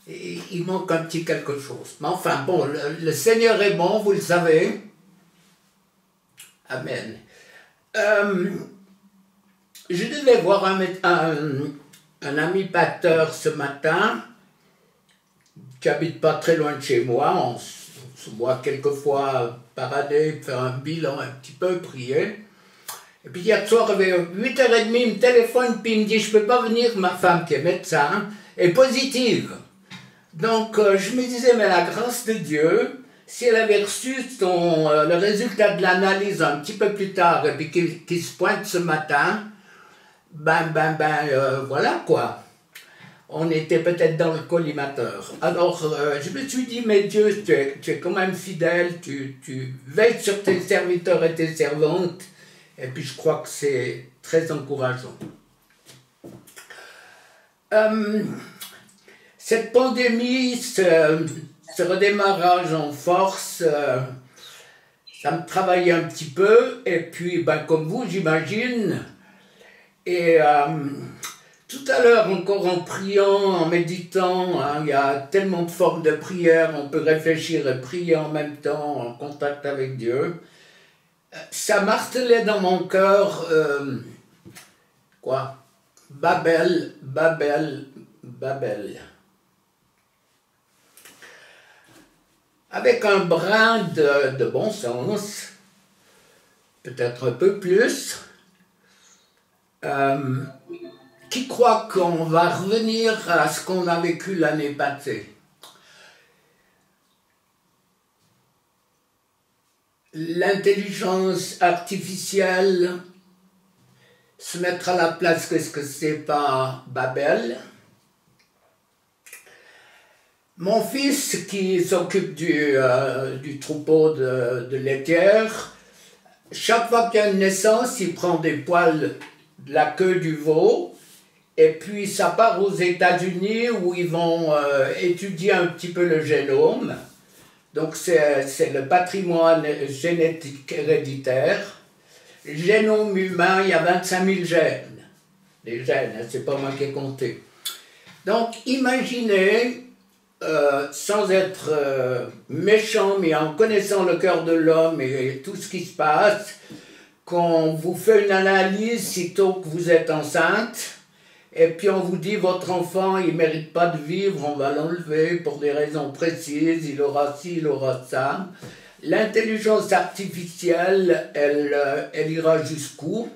il manque un petit quelque chose. Mais enfin, bon, le Seigneur est bon, vous le savez. Amen. Je devais voir un ami pasteur ce matin, qui habite pas très loin de chez moi. On se voit quelquefois par année, faire un bilan un petit peu, prier. Et puis hier soir, vers 8h30, il me téléphone, puis il me dit, je peux pas venir, ma femme qui est médecin, est positive. Donc je me disais, mais la grâce de Dieu, si elle avait reçu le résultat de l'analyse un petit peu plus tard, et puis qu'il se pointe ce matin, voilà quoi. On était peut-être dans le collimateur. Alors je me suis dit, mais Dieu, tu es quand même fidèle, tu veilles sur tes serviteurs et tes servantes, et puis je crois que c'est très encourageant. Cette pandémie, ce redémarrage en force, ça me travaillait un petit peu, et puis comme vous, j'imagine, et tout à l'heure, encore en priant, en méditant, hein, il y a tellement de formes de prière, on peut réfléchir et prier en même temps, en contact avec Dieu. Ça martelait dans mon cœur, quoi? Babel, Babel, Babel. Avec un brin de bon sens, peut-être un peu plus, qui croit qu'on va revenir à ce qu'on a vécu l'année passée. L'intelligence artificielle se mettre à la place, qu'est-ce que c'est pas Babel? Mon fils qui s'occupe du troupeau de laitières, chaque fois qu'il y a une naissance, il prend des poils de la queue du veau, et puis ça part aux États-Unis où ils vont étudier un petit peu le génome. Donc c'est le patrimoine génétique héréditaire. Le génome humain, il y a 25 000 gènes. Les gènes, hein, c'est pas moi qui ai compté. Donc imaginez, sans être méchant, mais en connaissant le cœur de l'homme et tout ce qui se passe, qu'on vous fait une analyse sitôt que vous êtes enceinte, et puis on vous dit votre enfant il ne mérite pas de vivre, on va l'enlever pour des raisons précises, il aura ci, il aura ça. L'intelligence artificielle, elle ira jusqu'où?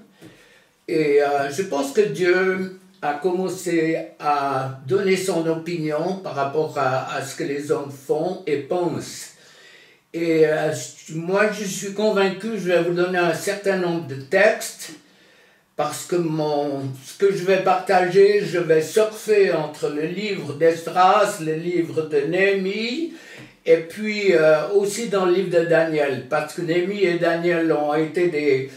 Et je pense que Dieu a commencé à donner son opinion par rapport à ce que les hommes font et pensent. Et moi, je suis convaincu, je vais vous donner un certain nombre de textes, parce que ce que je vais partager, je vais surfer entre le livre d'Esdras, le livre de Néhémie, et puis aussi dans le livre de Daniel, parce que Néhémie et Daniel ont été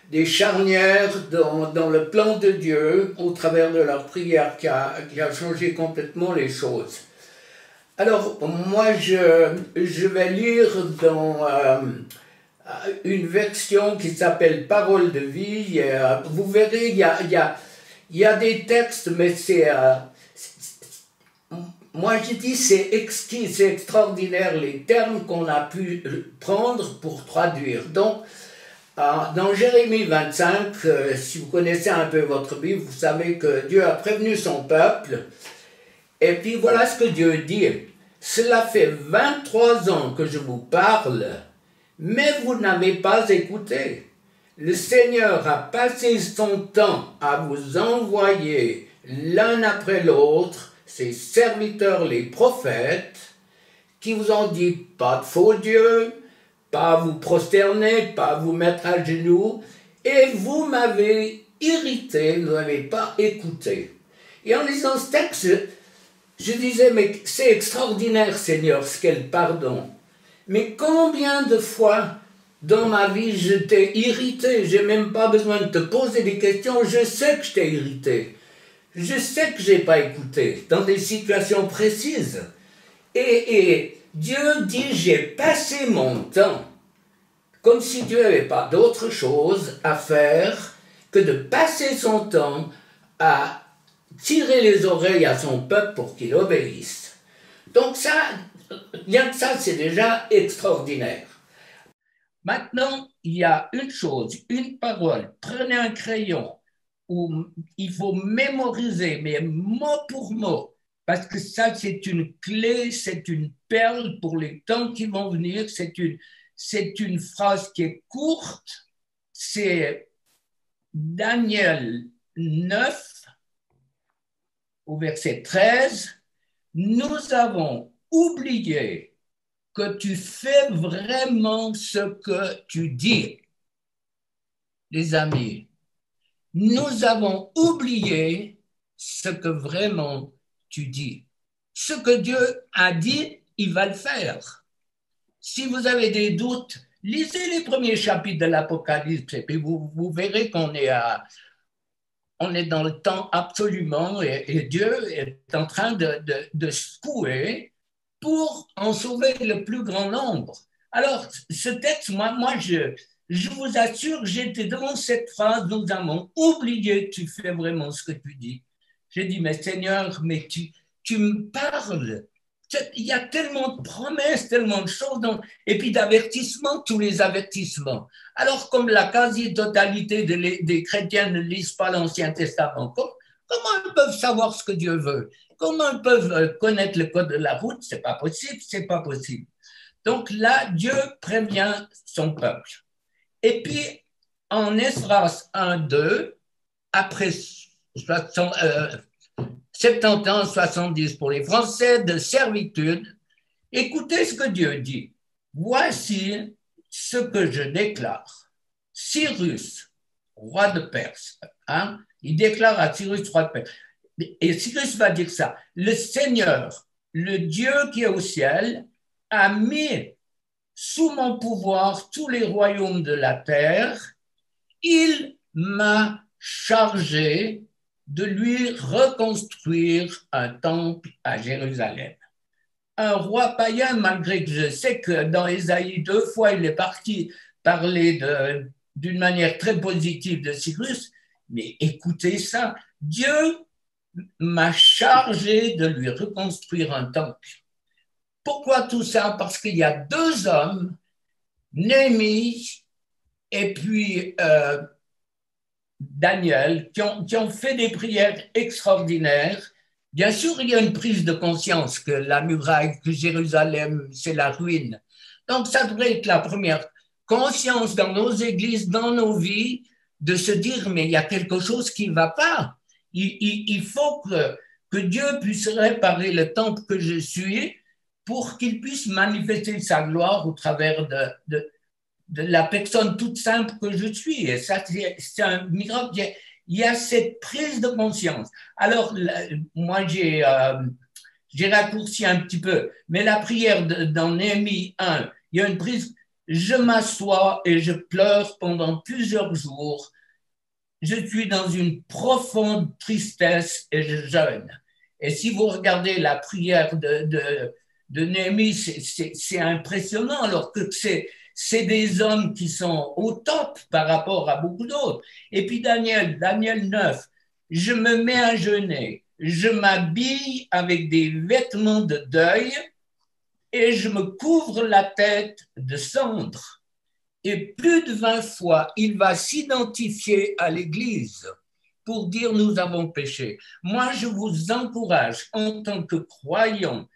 des charnières dans le plan de Dieu, au travers de leur prière qui a changé complètement les choses. Alors, moi, je vais lire dans une version qui s'appelle Parole de vie. Vous verrez, il y a des textes, mais moi, je dis c'est exquis, c'est extraordinaire les termes qu'on a pu prendre pour traduire. Donc, dans Jérémie 25, si vous connaissez un peu votre Bible, vous savez que Dieu a prévenu son peuple. Et puis voilà ce que Dieu dit. Cela fait 23 ans que je vous parle, mais vous n'avez pas écouté. Le Seigneur a passé son temps à vous envoyer l'un après l'autre ses serviteurs les prophètes qui vous ont dit pas de faux dieux, pas vous prosterner, pas vous mettre à genoux, et vous m'avez irrité, vous n'avez pas écouté. Et en lisant ce texte, je disais, mais c'est extraordinaire, Seigneur, ce qu'est le pardon. Mais combien de fois dans ma vie je t'ai irrité, j'ai même pas besoin de te poser des questions, je sais que je t'ai irrité. Je sais que j'ai pas écouté, dans des situations précises. Et Dieu dit, j'ai passé mon temps, comme si Dieu n'avait pas d'autre chose à faire que de passer son temps à tirer les oreilles à son peuple pour qu'il obéisse. Donc ça, rien que ça, c'est déjà extraordinaire. Maintenant, il y a une chose, une parole. Prenez un crayon où il faut mémoriser, mais mot pour mot, parce que ça, c'est une clé, c'est une perle pour les temps qui vont venir. C'est une phrase qui est courte. C'est Daniel 9, au verset 13. Nous avons oublié que tu fais vraiment ce que tu dis. Les amis, nous avons oublié ce que vraiment tu dis. Ce que Dieu a dit, il va le faire. Si vous avez des doutes, lisez les premiers chapitres de l'Apocalypse et puis vous verrez qu'on est dans le temps absolument et Dieu est en train de secouer pour en sauver le plus grand nombre. Alors, ce texte, moi je vous assure, j'étais devant cette phrase, nous avons oublié que tu fais vraiment ce que tu dis. J'ai dit, mais Seigneur, mais tu me parles. Il y a tellement de promesses, tellement de choses, et puis d'avertissements, tous les avertissements. Alors, comme la quasi-totalité des chrétiens ne lisent pas l'Ancien Testament, comment ils peuvent savoir ce que Dieu veut? Comment ils peuvent connaître le code de la route? C'est pas possible, c'est pas possible. Donc là, Dieu prévient son peuple. Et puis, en Esdras 1-2, après 70 ans, 70 pour les Français de servitude, écoutez ce que Dieu dit. Voici ce que je déclare. Cyrus, roi de Perse, il déclare à Cyrus, roi de Perse, et Cyrus va dire ça, le Seigneur, le Dieu qui est au ciel, a mis sous mon pouvoir tous les royaumes de la terre, il m'a chargé de lui reconstruire un temple à Jérusalem. Un roi païen, malgré que je sais que dans Ésaïe 2 fois, il est parti parler d'une manière très positive de Cyrus, mais écoutez ça, Dieu m'a chargé de lui reconstruire un temple. Pourquoi tout ça? Parce qu'il y a deux hommes, Néhémie et puis Daniel, qui ont fait des prières extraordinaires. Bien sûr, il y a une prise de conscience que la muraille, que Jérusalem, c'est la ruine. Donc, ça devrait être la première conscience dans nos églises, dans nos vies, de se dire, mais il y a quelque chose qui ne va pas. Il faut que Dieu puisse réparer le temple que je suis pour qu'il puisse manifester sa gloire au travers de la personne toute simple que je suis. Et ça, c'est un miracle. Il y a cette prise de conscience. Alors, moi, j'ai raccourci un petit peu, mais la prière dans Néhémie 1, il y a une prise, je m'assois et je pleure pendant plusieurs jours. Je suis dans une profonde tristesse et je jeûne. Et si vous regardez la prière de Néhémie, c'est impressionnant, alors que c'est des hommes qui sont au top par rapport à beaucoup d'autres. Et puis Daniel 9, je me mets à jeûner, je m'habille avec des vêtements de deuil et je me couvre la tête de cendres. Et plus de 20 fois, il va s'identifier à l'Église pour dire nous avons péché. Moi, je vous encourage en tant que croyant,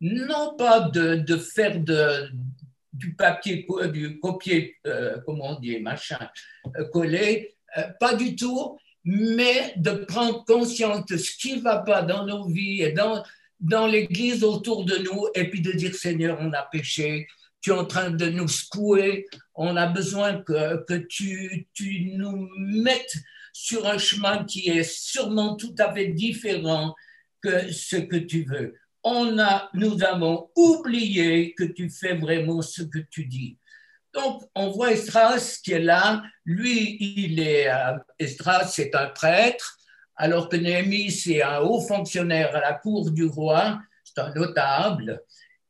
non pas de faire du papier, du copier, comment on dit, machin, collé, pas du tout, mais de prendre conscience de ce qui ne va pas dans nos vies et dans l'Église autour de nous, et puis de dire Seigneur, on a péché, tu es en train de nous secouer, on a besoin que tu nous mettes sur un chemin qui est sûrement tout à fait différent que ce que tu veux. Nous avons oublié que tu fais vraiment ce que tu dis. Donc, on voit Esdras qui est là. Lui, Esdras, c'est un prêtre, alors que Néhémie, c'est un haut fonctionnaire à la cour du roi, c'est un notable.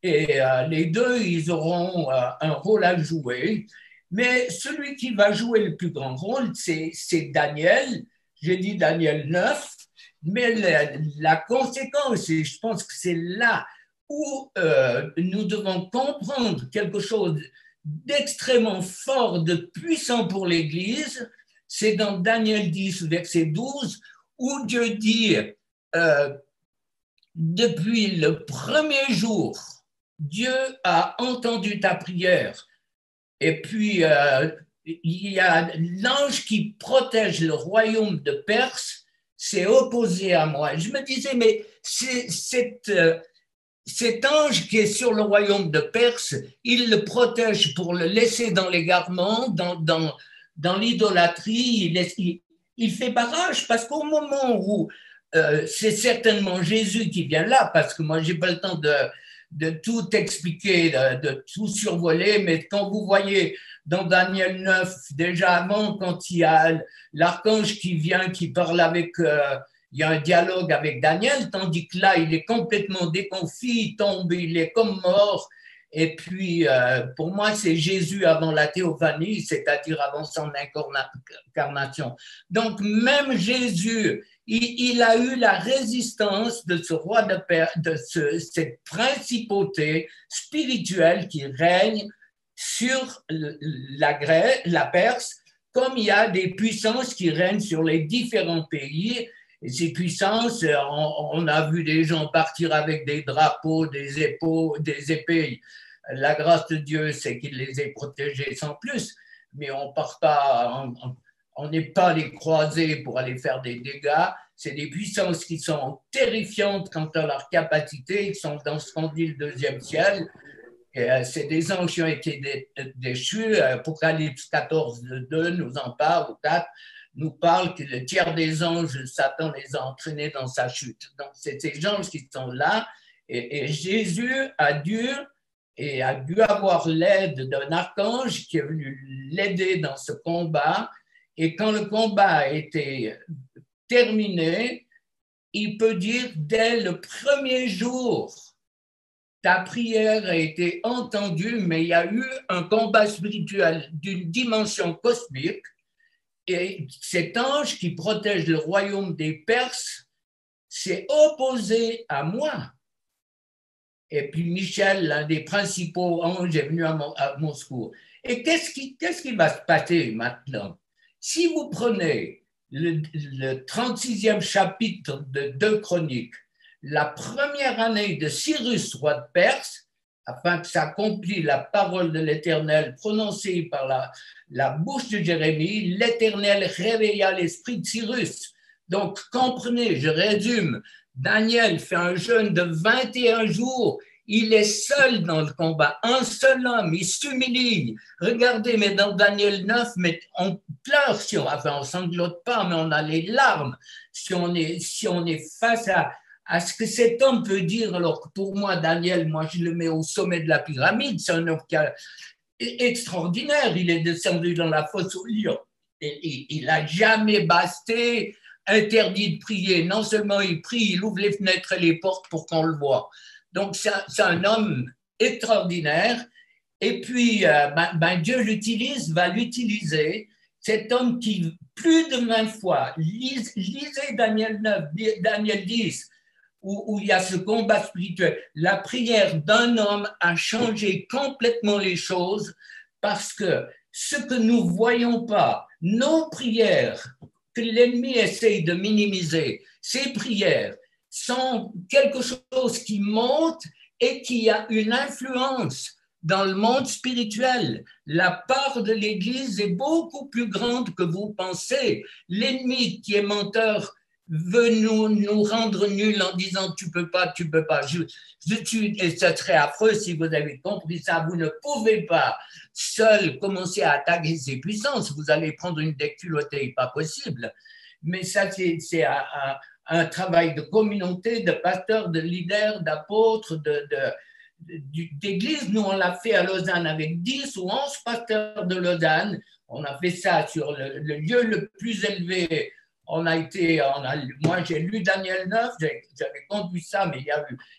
Et les deux, ils auront un rôle à jouer. Mais celui qui va jouer le plus grand rôle, c'est Daniel. J'ai dit Daniel 9, mais la conséquence, et je pense que c'est là où nous devons comprendre quelque chose d'extrêmement fort, de puissant pour l'Église. C'est dans Daniel 10, verset 12, où Dieu dit, depuis le premier jour, Dieu a entendu ta prière. Et puis, il y a l'ange qui protège le royaume de Perse, s'est opposé à moi. Je me disais, mais cet ange qui est sur le royaume de Perse, il le protège pour le laisser dans l'égarement, dans l'idolâtrie. Il fait barrage parce qu'au moment où c'est certainement Jésus qui vient là, parce que moi, je n'ai pas le temps de tout expliquer, de tout survoler, mais quand vous voyez dans Daniel 9, déjà avant, quand il y a l'archange qui vient, qui parle avec, il y a un dialogue avec Daniel, tandis que là, il est complètement déconfit, il tombe, il est comme mort. Et puis, pour moi, c'est Jésus avant la théophanie, c'est-à-dire avant son incarnation. Donc, même Jésus, il a eu la résistance de ce roi de cette principauté spirituelle qui règne sur la Perse, comme il y a des puissances qui règnent sur les différents pays. Et ces puissances, on a vu des gens partir avec des drapeaux, des épées. La grâce de Dieu, c'est qu'il les ait protégés sans plus, mais on part pas, on n'est pas les croisés pour aller faire des dégâts. C'est des puissances qui sont terrifiantes quant à leur capacité. Ils sont dans ce qu'on dit le deuxième ciel. C'est des anges qui ont été déchus. Apocalypse 14, 2 nous en parle, ou 4, nous parle que le tiers des anges, Satan les a entraînés dans sa chute. Donc, c'est ces anges qui sont là. Et Jésus a dû avoir l'aide d'un archange qui est venu l'aider dans ce combat. Et quand le combat a été terminé, il peut dire dès le premier jour, ta prière a été entendue, mais il y a eu un combat spirituel d'une dimension cosmique. Et cet ange qui protège le royaume des Perses s'est opposé à moi. Et puis Michel, l'un des principaux anges, est venu à mon secours. Et qu'est-ce qui va se passer maintenant? Si vous prenez le 36e chapitre de 2 Chroniques, la première année de Cyrus, roi de Perse, afin que s'accomplisse la parole de l'Éternel prononcée par la bouche de Jérémie, l'Éternel réveilla l'esprit de Cyrus. Donc, comprenez, je résume, Daniel fait un jeûne de 21 jours, il est seul dans le combat, un seul homme, il s'humilie. Regardez, mais dans Daniel 9, mais on pleure, on sanglote pas, mais on a les larmes, si on est face à ce que cet homme peut dire, alors que pour moi, Daniel, moi je le mets au sommet de la pyramide, c'est un homme extraordinaire, il est descendu dans la fosse au lion, et il n'a jamais basté, interdit de prier, non seulement il prie, il ouvre les fenêtres et les portes pour qu'on le voit. Donc c'est un homme extraordinaire, et puis Dieu va l'utiliser, cet homme qui plus de 20 fois, lisez Daniel 9, Daniel 10, où il y a ce combat spirituel. La prière d'un homme a changé complètement les choses parce que ce que nous ne voyons pas, nos prières, que l'ennemi essaye de minimiser, ces prières sont quelque chose qui monte et qui a une influence dans le monde spirituel. La part de l'Église est beaucoup plus grande que vous pensez. L'ennemi qui est menteur veut nous rendre nuls en disant tu peux pas. Et ce serait affreux si vous avez compris ça. Vous ne pouvez pas seul commencer à attaquer ces puissances. Vous allez prendre une déculottée, pas possible. Mais ça, c'est un travail de communauté, de pasteurs, de leaders, d'apôtres, d'église. Nous, on l'a fait à Lausanne avec 10 ou 11 pasteurs de Lausanne. On a fait ça sur le lieu le plus élevé. Moi, j'ai lu Daniel 9, j'avais conduit ça, mais il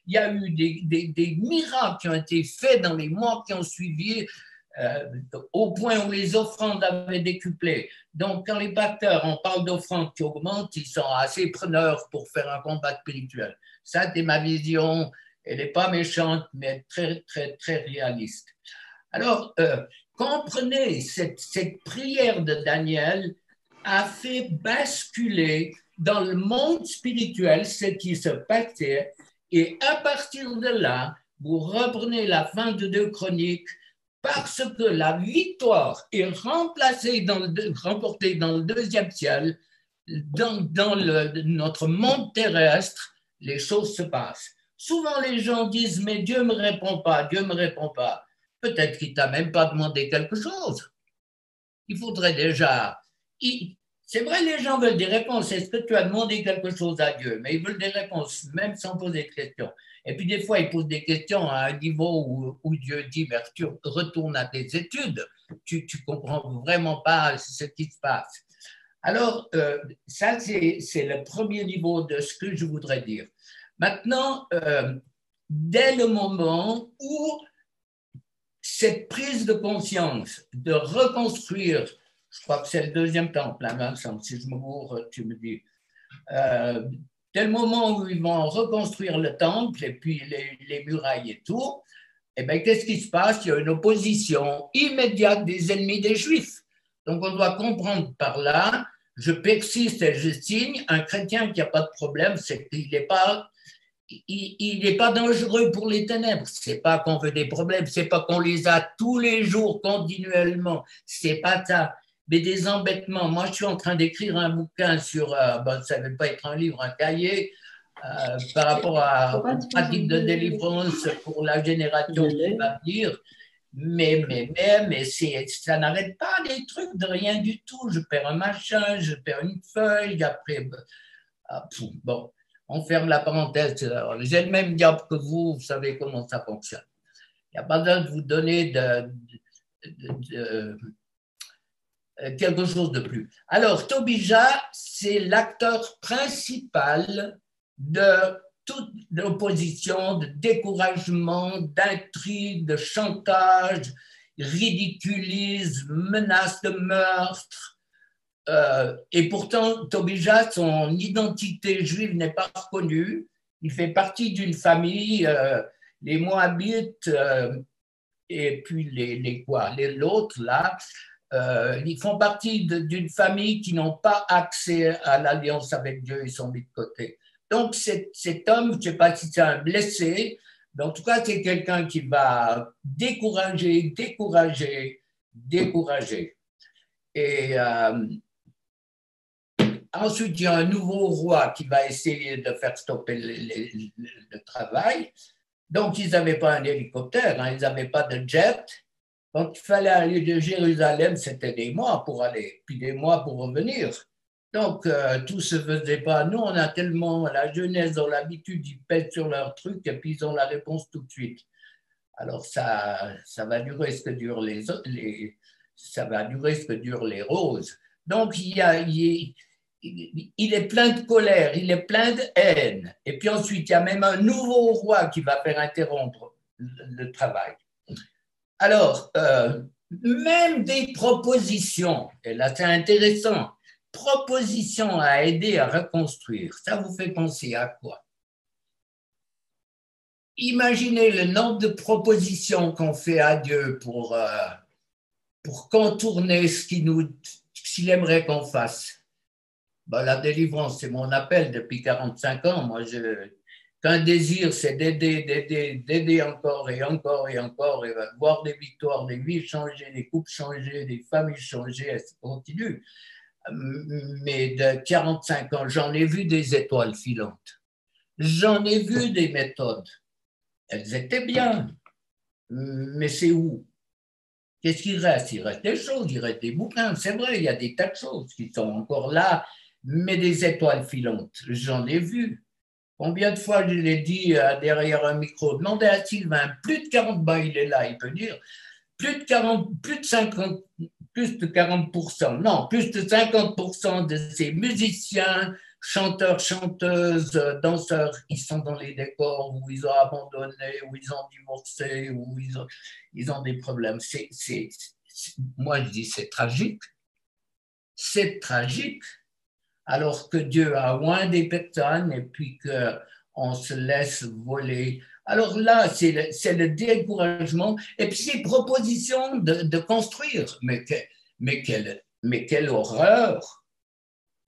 y a eu des miracles qui ont été faits dans les mois qui ont suivi, au point où les offrandes avaient décuplé. Donc, quand les pasteurs, on parle d'offrandes qui augmentent, ils sont assez preneurs pour faire un combat spirituel. Ça, c'est ma vision. Elle n'est pas méchante, mais très, très, très réaliste. Alors, comprenez, cette prière de Daniel a fait basculer dans le monde spirituel ce qui se passait, et à partir de là, vous reprenez la fin de 2 Chroniques, parce que la victoire est remportée dans le 2e ciel, dans notre monde terrestre, les choses se passent. Souvent, les gens disent, mais Dieu ne me répond pas, Dieu ne me répond pas. Peut-être qu'il ne t'a même pas demandé quelque chose. Il faudrait déjà... C'est vrai, les gens veulent des réponses. Est-ce que tu as demandé quelque chose à Dieu? Mais ils veulent des réponses, même sans poser de questions. Et puis, des fois, ils posent des questions à un niveau où Dieu dit, mais tu retournes à tes études. Tu ne comprends vraiment pas ce qui se passe. Alors, ça, c'est le premier niveau de ce que je voudrais dire. Maintenant, dès le moment où cette prise de conscience de reconstruire, je crois que c'est le 2e temple, hein, si je me gourre, tu me dis, dès le moment où ils vont reconstruire le temple et puis les murailles et tout, eh bien, qu'est-ce qui se passe? Il y a une opposition immédiate des ennemis des Juifs. Donc, on doit comprendre par là, je persiste et je signe, un chrétien qui n'a pas de problème, c'est qu'il n'est pas... Il n'est pas dangereux pour les ténèbres. C'est pas qu'on veut des problèmes, c'est pas qu'on les a tous les jours continuellement. C'est pas ça. Mais des embêtements. Moi, je suis en train d'écrire un bouquin sur, ça ne veut pas être un livre, un cahier, par rapport à une pratique de délivrance pour la génération qui va venir. Mais ça n'arrête pas des trucs de rien du tout. Je perds un machin, je perds une feuille, après, bon. On ferme la parenthèse. J'ai le même diable que vous savez comment ça fonctionne. Il n'y a pas besoin de vous donner quelque chose de plus. Alors, Tobijah, c'est l'acteur principal de toute l'opposition, de découragement, d'intrigue, de chantage, ridiculisme, menace de meurtre. Et pourtant, Tobijah, son identité juive n'est pas reconnue. Il fait partie d'une famille, les Moabites et puis l'autre là, ils font partie d'une famille qui n'ont pas accès à l'alliance avec Dieu, ils sont mis de côté. Donc cet homme, je ne sais pas si c'est un blessé, mais en tout cas c'est quelqu'un qui va décourager. Et ensuite, il y a un nouveau roi qui va essayer de faire stopper le travail. Donc, ils n'avaient pas un hélicoptère, hein, ils n'avaient pas de jet. Donc, il fallait aller de Jérusalem, c'était des mois pour aller, puis des mois pour revenir. Donc, tout ne se faisait pas. Nous, on a tellement, la jeunesse ont l'habitude, ils pètent sur leur truc et puis ils ont la réponse tout de suite. Alors, ça va durer ce que durent ça va durer ce que durent les roses. Donc, il est plein de colère, il est plein de haine. Et puis ensuite, il y a même un nouveau roi qui va faire interrompre le travail. Alors, même des propositions, et là c'est intéressant, propositions à aider à reconstruire, ça vous fait penser à quoi? Imaginez le nombre de propositions qu'on fait à Dieu pour contourner ce qu'il aimerait qu'on fasse. Ben, la délivrance, c'est mon appel depuis 45 ans. Moi, qu'un désir, c'est d'aider encore et encore et encore, et voir des victoires, des vies changer, des couples changer, des familles changer, et ça continue. Mais de 45 ans, j'en ai vu des étoiles filantes. J'en ai vu des méthodes. Elles étaient bien. Mais c'est où? Qu'est-ce qu'il reste? Il reste des choses, il reste des bouquins. C'est vrai, il y a des tas de choses qui sont encore là, mais des étoiles filantes, j'en ai vu. Combien de fois je l'ai dit derrière un micro? Demandez à Sylvain, plus de 40, il est là, il peut dire, plus de 50%, non, plus de 50% de ces musiciens, chanteurs, chanteuses, danseurs, ils sont dans les décors où ils ont abandonné, où ils ont divorcé, où ils ont des problèmes. Moi, je dis, c'est tragique. C'est tragique. Alors que Dieu a loin des personnes et puis qu'on se laisse voler Alors là, c'est le découragement. Et puis ces propositions de construire. Mais quelle horreur!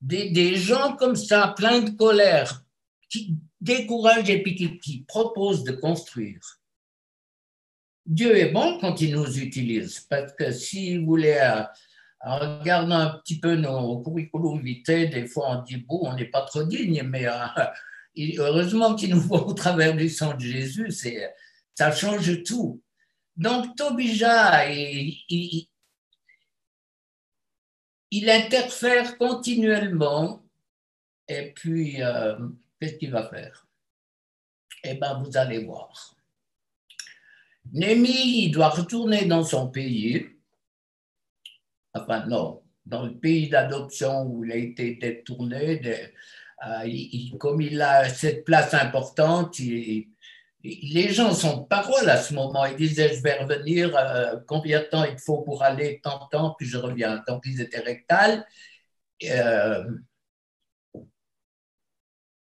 Des gens comme ça, pleins de colère, qui découragent et puis qui proposent de construire. Dieu est bon quand il nous utilise, parce que s'il voulait, en regardant un petit peu nos curriculum vitae, des fois on dit, bon, on n'est pas trop digne, mais heureusement qu'il nous voit au travers du sang de Jésus, ça change tout. Donc Tobija, il interfère continuellement, et puis qu'est-ce qu'il va faire? Eh bien, vous allez voir. Néhémie, il doit retourner dans son pays, enfin non, dans le pays d'adoption où il a été détourné, comme il a cette place importante, les gens sont de parole à ce moment. Ils disaient, je vais revenir, combien de temps il faut pour aller, tant de temps, puis je reviens. Donc, ils étaient rectales.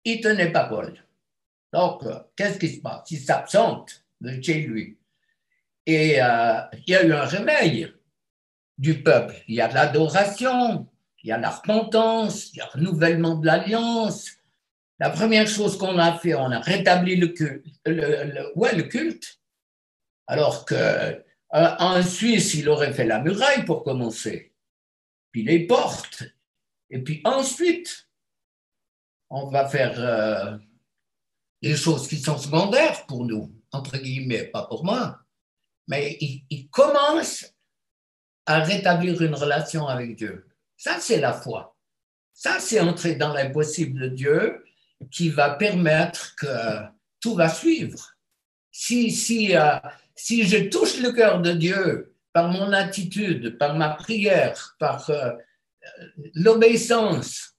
Il tenait parole. Donc, qu'est-ce qui se passe? Il s'absente de chez lui. Et il y a eu un réveil du peuple. Il y a de l'adoration, il y a la repentance, il y a le renouvellement de l'alliance. La première chose qu'on a fait, on a rétabli le culte. Le culte. Alors qu'en Suisse, il aurait fait la muraille pour commencer, puis les portes. Et puis ensuite, on va faire des choses qui sont secondaires pour nous, entre guillemets, pas pour moi. Mais il commence à rétablir une relation avec Dieu. Ça, c'est la foi. Ça, c'est entrer dans l'impossible de Dieu qui va permettre que tout va suivre. Si je touche le cœur de Dieu par mon attitude, par ma prière, par l'obéissance,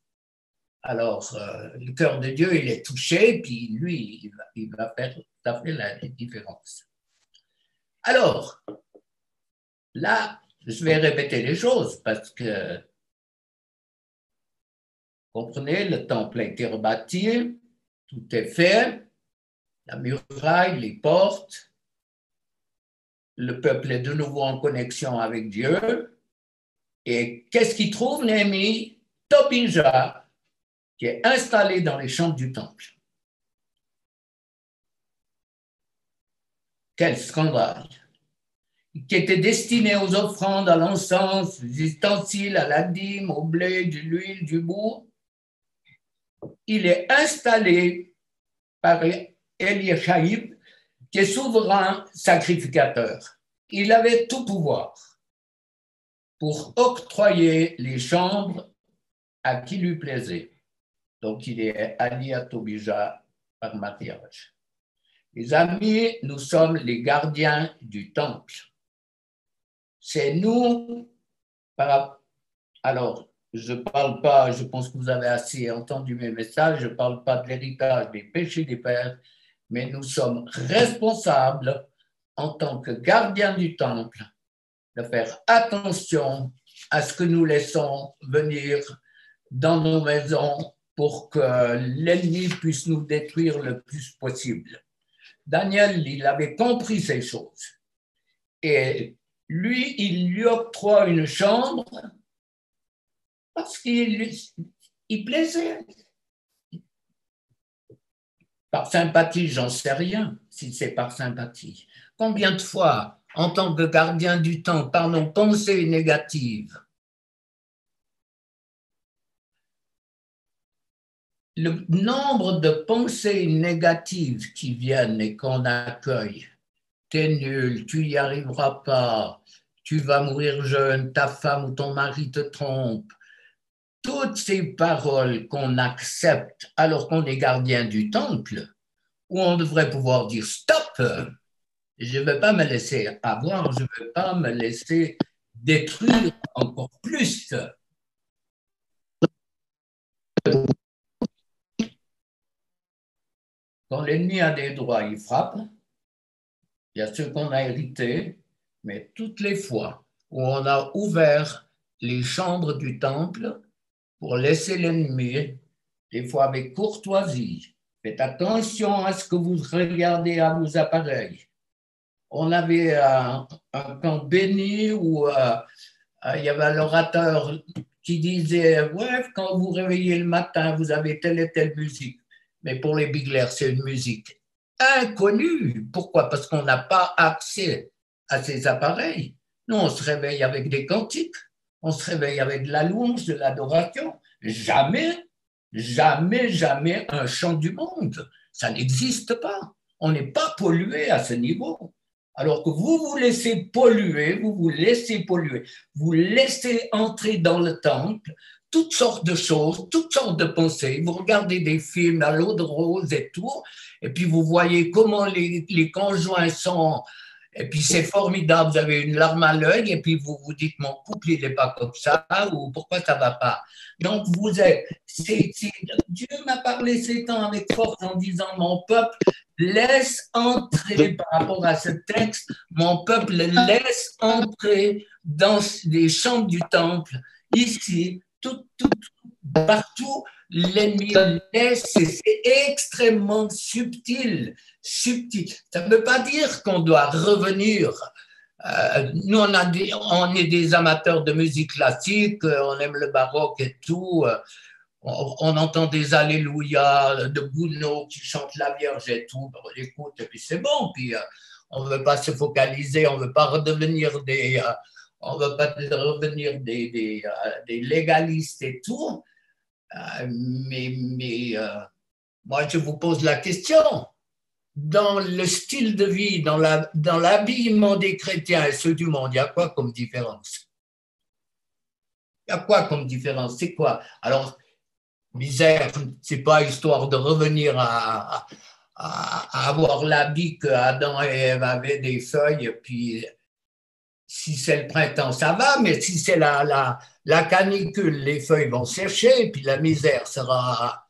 alors le cœur de Dieu, il est touché, puis lui, il va faire tout à fait la différence. Alors, là, je vais répéter les choses parce que, comprenez, le temple a été rebâti, tout est fait, la muraille, les portes, le peuple est de nouveau en connexion avec Dieu. Et qu'est-ce qu'il trouve, Néhémie? Tobija, qui est installé dans les chambres du temple. Quel scandale! Qui était destiné aux offrandes, à l'encens, aux ustensiles, à la dîme, au blé, de l'huile, du bourg. Il est installé par Eliashaïb, qui est souverain sacrificateur. Il avait tout pouvoir pour octroyer les chambres à qui lui plaisait. Donc, il est allié à Tobija par mariage. Les amis, nous sommes les gardiens du temple. C'est nous, alors, je ne parle pas, je pense que vous avez assez entendu mes messages, je ne parle pas de l'héritage des péchés des pères, mais nous sommes responsables en tant que gardiens du temple de faire attention à ce que nous laissons venir dans nos maisons pour que l'ennemi puisse nous détruire le plus possible. Daniel, il avait compris ces choses. Et lui, il lui octroie une chambre parce qu'il plaisait. Par sympathie, j'en sais rien, si c'est par sympathie. Combien de fois, en tant que gardien du temps, par nos pensées négatives, le nombre de pensées négatives qui viennent et qu'on accueille, t'es nul, tu n'y arriveras pas, tu vas mourir jeune, ta femme ou ton mari te trompe, toutes ces paroles qu'on accepte alors qu'on est gardien du temple, où on devrait pouvoir dire stop, je ne vais pas me laisser avoir, je ne vais pas me laisser détruire encore plus. Quand l'ennemi a des droits, il frappe. Il y a ceux qu'on a hérités, mais toutes les fois où on a ouvert les chambres du temple pour laisser l'ennemi, des fois avec courtoisie, Faites attention à ce que vous regardez à vos appareils. On avait un camp béni où il y avait l'orateur qui disait, ouais, quand vous réveillez le matin, vous avez telle et telle musique. Mais pour les Bigler, c'est une musique inconnue. Pourquoi? Parce qu'on n'a pas accès à ces appareils. Nous, on se réveille avec des cantiques, on se réveille avec de la louange, de l'adoration. Jamais, jamais, jamais un chant du monde. Ça n'existe pas. On n'est pas pollué à ce niveau. Alors que vous vous laissez polluer, vous laissez entrer dans le temple toutes sortes de choses, toutes sortes de pensées. Vous regardez des films à l'eau de rose et tout, et puis vous voyez comment les conjoints sont. Et puis c'est formidable, vous avez une larme à l'œil, et puis vous vous dites mon couple il n'est pas comme ça, ou pourquoi ça ne va pas. Donc vous êtes, Dieu m'a parlé ces temps avec force en disant mon peuple laisse entrer par rapport à ce texte, mon peuple laisse entrer dans les chambres du temple, ici, partout, l'ennemi laisse, c'est extrêmement subtil. Ça ne veut pas dire qu'on doit revenir. Nous, on est des amateurs de musique classique, on aime le baroque et tout. On entend des alléluia de Gounod qui chante la Vierge et tout, on écoute et puis c'est bon, puis on ne veut pas se focaliser, on ne veut pas redevenir on veut pas revenir des légalistes et tout, mais moi je vous pose la question, dans le style de vie, dans l'habillement des chrétiens et ceux du monde, il y a quoi comme différence? Il y a quoi comme différence? C'est quoi? Alors, misère, c'est pas histoire de revenir à avoir l'habit que Adam et Ève avaient des feuilles, puis si c'est le printemps, ça va, mais si c'est la canicule, les feuilles vont sécher, puis la misère sera,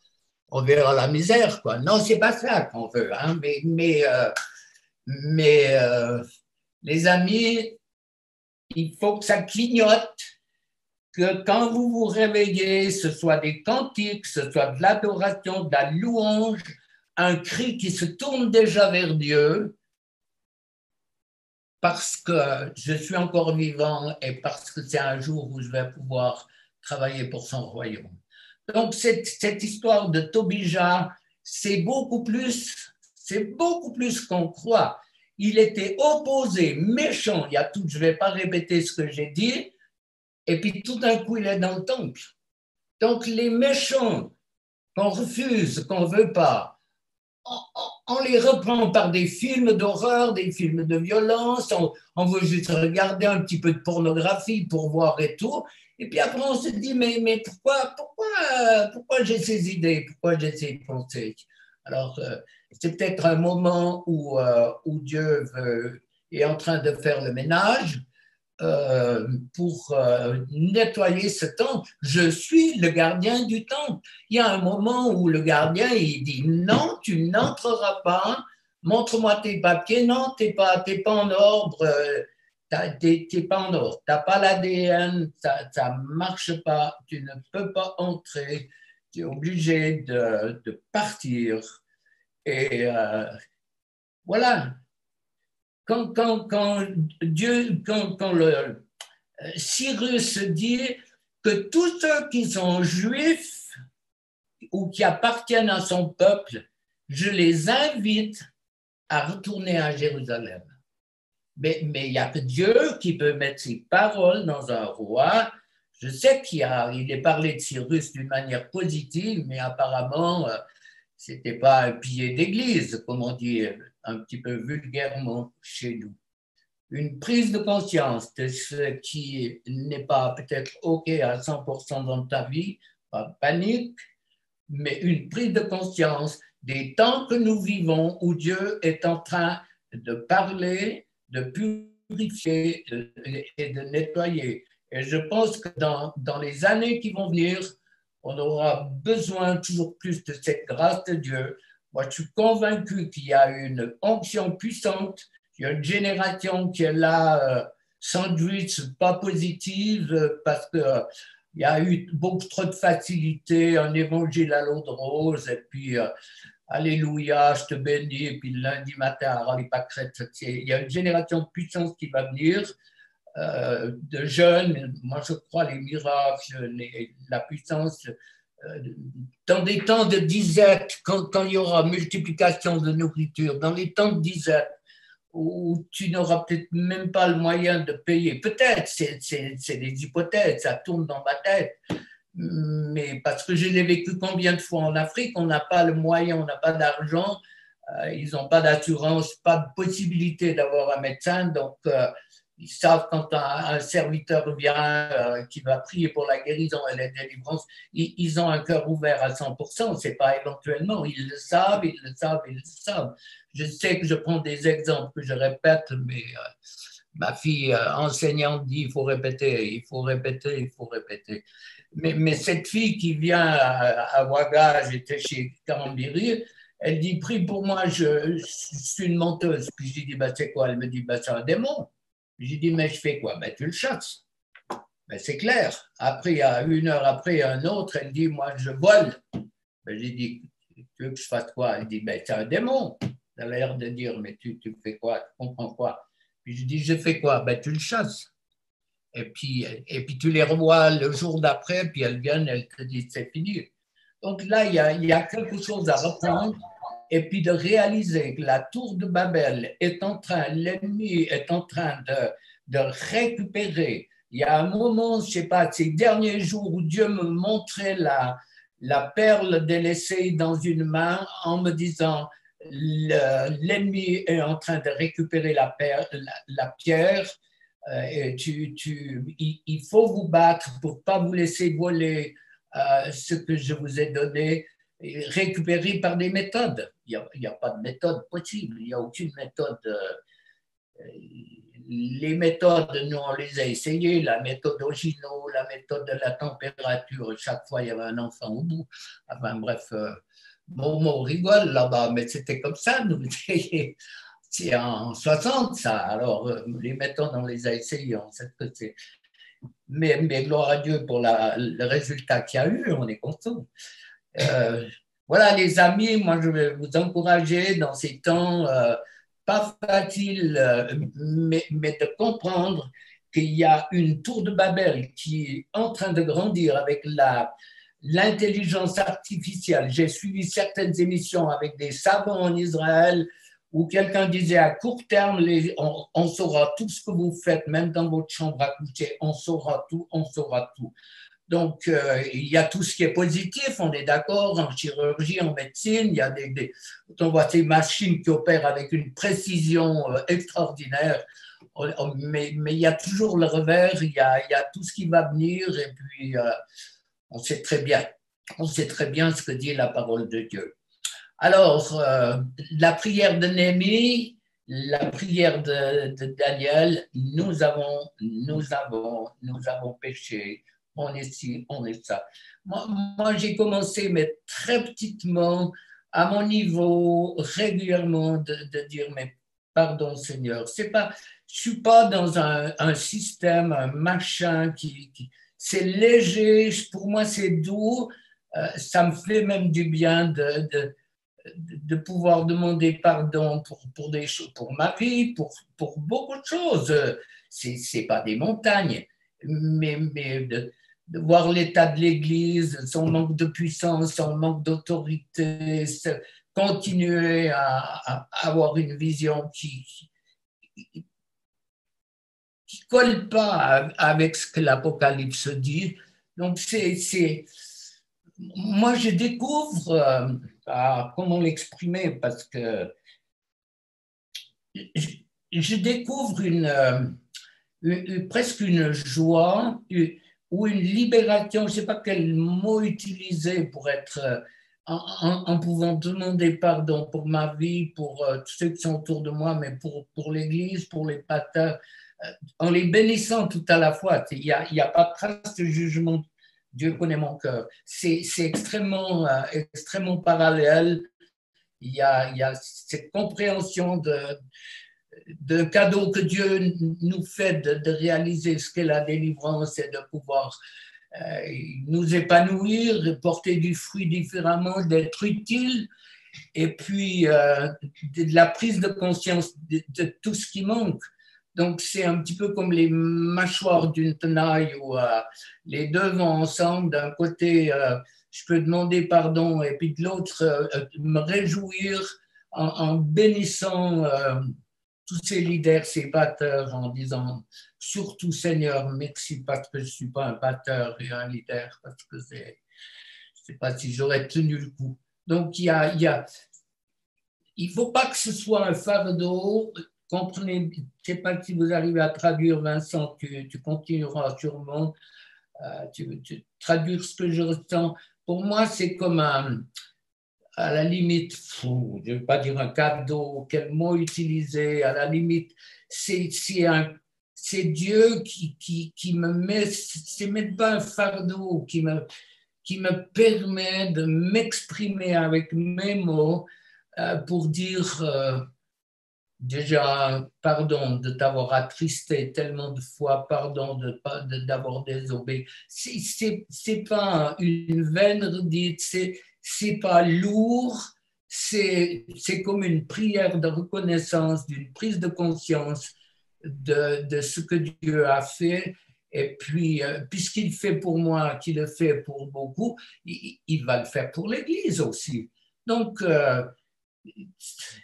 on verra la misère, quoi. Non, c'est pas ça qu'on veut, hein, mais les amis, il faut que ça clignote, que quand vous vous réveillez, ce soit des cantiques, ce soit de l'adoration, de la louange, un cri qui se tourne déjà vers Dieu, parce que je suis encore vivant et parce que c'est un jour où je vais pouvoir travailler pour son royaume. Donc cette histoire de Tobija, c'est beaucoup plus qu'on croit. Il était opposé, méchant, il y a tout, je ne vais pas répéter ce que j'ai dit, et puis tout d'un coup, il est dans le temple. Donc les méchants qu'on refuse, qu'on ne veut pas, on les reprend par des films d'horreur, des films de violence, on veut juste regarder un petit peu de pornographie pour voir et tout, et puis après on se dit, mais pourquoi j'ai ces idées, pourquoi j'ai ces pensées? Alors, c'est peut-être un moment où Dieu est en train de faire le ménage, pour nettoyer ce temple. Je suis le gardien du temple. Il y a un moment où le gardien il dit non, tu n'entreras pas. Montre-moi tes papiers. Non, t'es pas en ordre. T'es pas en ordre. T'as pas l'ADN. Ça marche pas. Tu ne peux pas entrer. Tu es obligé de partir. Et voilà. Quand Dieu, quand le Cyrus dit que tous ceux qui sont juifs ou qui appartiennent à son peuple, je les invite à retourner à Jérusalem. Mais il n'y a que Dieu qui peut mettre ses paroles dans un roi. Je sais qu'il est parlé de Cyrus d'une manière positive, mais apparemment, ce n'était pas un pilier d'église, comme on dit un petit peu vulgairement chez nous. Une prise de conscience de ce qui n'est pas peut-être OK à 100% dans ta vie, pas de panique, mais une prise de conscience des temps que nous vivons où Dieu est en train de parler, de purifier et de nettoyer. Et je pense que dans les années qui vont venir, on aura besoin toujours plus de cette grâce de Dieu. Moi, je suis convaincu qu'il y a une onction puissante. Il y a une génération qui est là, sandwich, pas positive, parce qu'il y a eu beaucoup trop de facilité, un évangile à l'eau de rose, et puis Alléluia, je te bénis, et puis le lundi matin, alors les pâquerettes, il y a une génération de puissance qui va venir, de jeunes, moi je crois les miracles, la puissance, dans des temps de disette, quand il y aura multiplication de nourriture, dans les temps de disette, où tu n'auras peut-être même pas le moyen de payer, peut-être, c'est des hypothèses, ça tourne dans ma tête, mais parce que je l'ai vécu combien de fois en Afrique, on n'a pas le moyen, on n'a pas d'argent, ils n'ont pas d'assurance, pas de possibilité d'avoir un médecin, donc ils savent quand un serviteur vient qui va prier pour la guérison et la délivrance, ils ont un cœur ouvert à 100%, c'est pas éventuellement, ils le savent, ils le savent, ils le savent. Je sais que je prends des exemples que je répète, mais ma fille enseignante dit il faut répéter, il faut répéter, il faut répéter. Mais cette fille qui vient à Ouaga, j'étais chez Karambiri, elle dit prie pour moi, je suis une menteuse. Puis je lui dis bah, c'est quoi? Elle me dit bah, c'est un démon. Je lui dis mais je fais quoi? Ben, tu le chasses. Ben, c'est clair. Après, il y a une heure après, un autre, elle dit moi je vole. Ben, je lui dis tu veux que je fasse quoi? Elle dit ben, c'est un démon. Elle a l'air de dire mais tu fais quoi? Tu comprends quoi? Puis je dis je fais quoi? Ben, tu le chasses. Et puis tu les revois le jour d'après, puis elles viennent, elles te disent c'est fini. Donc là, il y a quelque chose à reprendre et puis de réaliser que la tour de Babel est en train, l'ennemi est en train de récupérer. Il y a un moment, je ne sais pas, ces derniers jours où Dieu me montrait la perle délaissée dans une main en me disant l'ennemi est en train de récupérer la pierre. Il faut vous battre pour ne pas vous laisser voler ce que je vous ai donné, récupéré par des méthodes. Il n'y a pas de méthode possible, il n'y a aucune méthode. Les méthodes, nous, on les a essayées, la méthode Ogino, la méthode de la température, chaque fois il y avait un enfant au bout. Enfin bref, on rigole là-bas, mais c'était comme ça, nous. C'est en 60, ça. Alors, les méthodes, on les a essayées, on sait que c'est. Mais gloire à Dieu pour le résultat qu'il y a eu, on est content. Voilà, les amis, moi, je vais vous encourager dans ces temps pas faciles, mais de comprendre qu'il y a une tour de Babel qui est en train de grandir avec l'intelligence artificielle. J'ai suivi certaines émissions avec des savants en Israël où quelqu'un disait à court terme, on saura tout ce que vous faites, même dans votre chambre à coucher, on saura tout, on saura tout. Donc, il y a tout ce qui est positif, on est d'accord, en chirurgie, en médecine, il y a on voit ces machines qui opèrent avec une précision extraordinaire, mais il y a toujours le revers, il y a tout ce qui va venir, et puis on sait très bien ce que dit la parole de Dieu. Alors, la prière de Néhémie, la prière de Daniel, nous avons péché, on est ci, on est ça. Moi j'ai commencé, mais très petitement, à mon niveau, régulièrement, de dire, mais pardon Seigneur, je ne suis pas dans un système, un machin c'est léger, pour moi c'est doux, ça me fait même du bien de pouvoir demander pardon pour des choses, pour ma vie, pour beaucoup de choses. C'est pas des montagnes, mais de voir l'état de l'Église, son manque de puissance, son manque d'autorité, continuer à avoir une vision qui colle pas avec ce que l'Apocalypse dit. Donc, moi, je découvre, comment l'exprimer, parce que je découvre presque une joie ou une libération, je ne sais pas quel mot utiliser pour être, en pouvant demander pardon pour ma vie, pour tous ceux qui sont autour de moi, mais pour l'Église, pour les pasteurs, en les bénissant tout à la fois. Il n'y a pas de trace de jugement. Dieu connaît mon cœur. C'est extrêmement, extrêmement parallèle. Il y a cette compréhension de cadeau que Dieu nous fait de réaliser ce qu'est la délivrance et de pouvoir nous épanouir, porter du fruit différemment, d'être utile. et puis de la prise de conscience de tout ce qui manque. Donc, c'est un petit peu comme les mâchoires d'une tenaille où les deux vont ensemble. D'un côté, je peux demander pardon, et puis de l'autre, me réjouir en bénissant tous ces leaders, ces batteurs, en disant surtout Seigneur, merci parce que je ne suis pas un batteur et un leader, parce que je ne sais pas si j'aurais tenu le coup. Donc, il ne faut pas que ce soit un fardeau. Comprenez, je ne sais pas si vous arrivez à traduire, Vincent, tu continueras sûrement, tu traduire ce que je ressens. Pour moi, c'est comme à la limite, je ne vais pas dire un cadeau, quel mot utiliser, à la limite, c'est Dieu qui me met, c'est même pas un fardeau, qui me permet de m'exprimer avec mes mots pour dire déjà, pardon de t'avoir attristé tellement de fois, pardon d'avoir désobéi. C'est pas une vaine redite, c'est pas lourd, c'est comme une prière de reconnaissance, d'une prise de conscience de ce que Dieu a fait. Et puis, puisqu'il fait pour moi, qu'il le fait pour beaucoup, il va le faire pour l'Église aussi. Donc,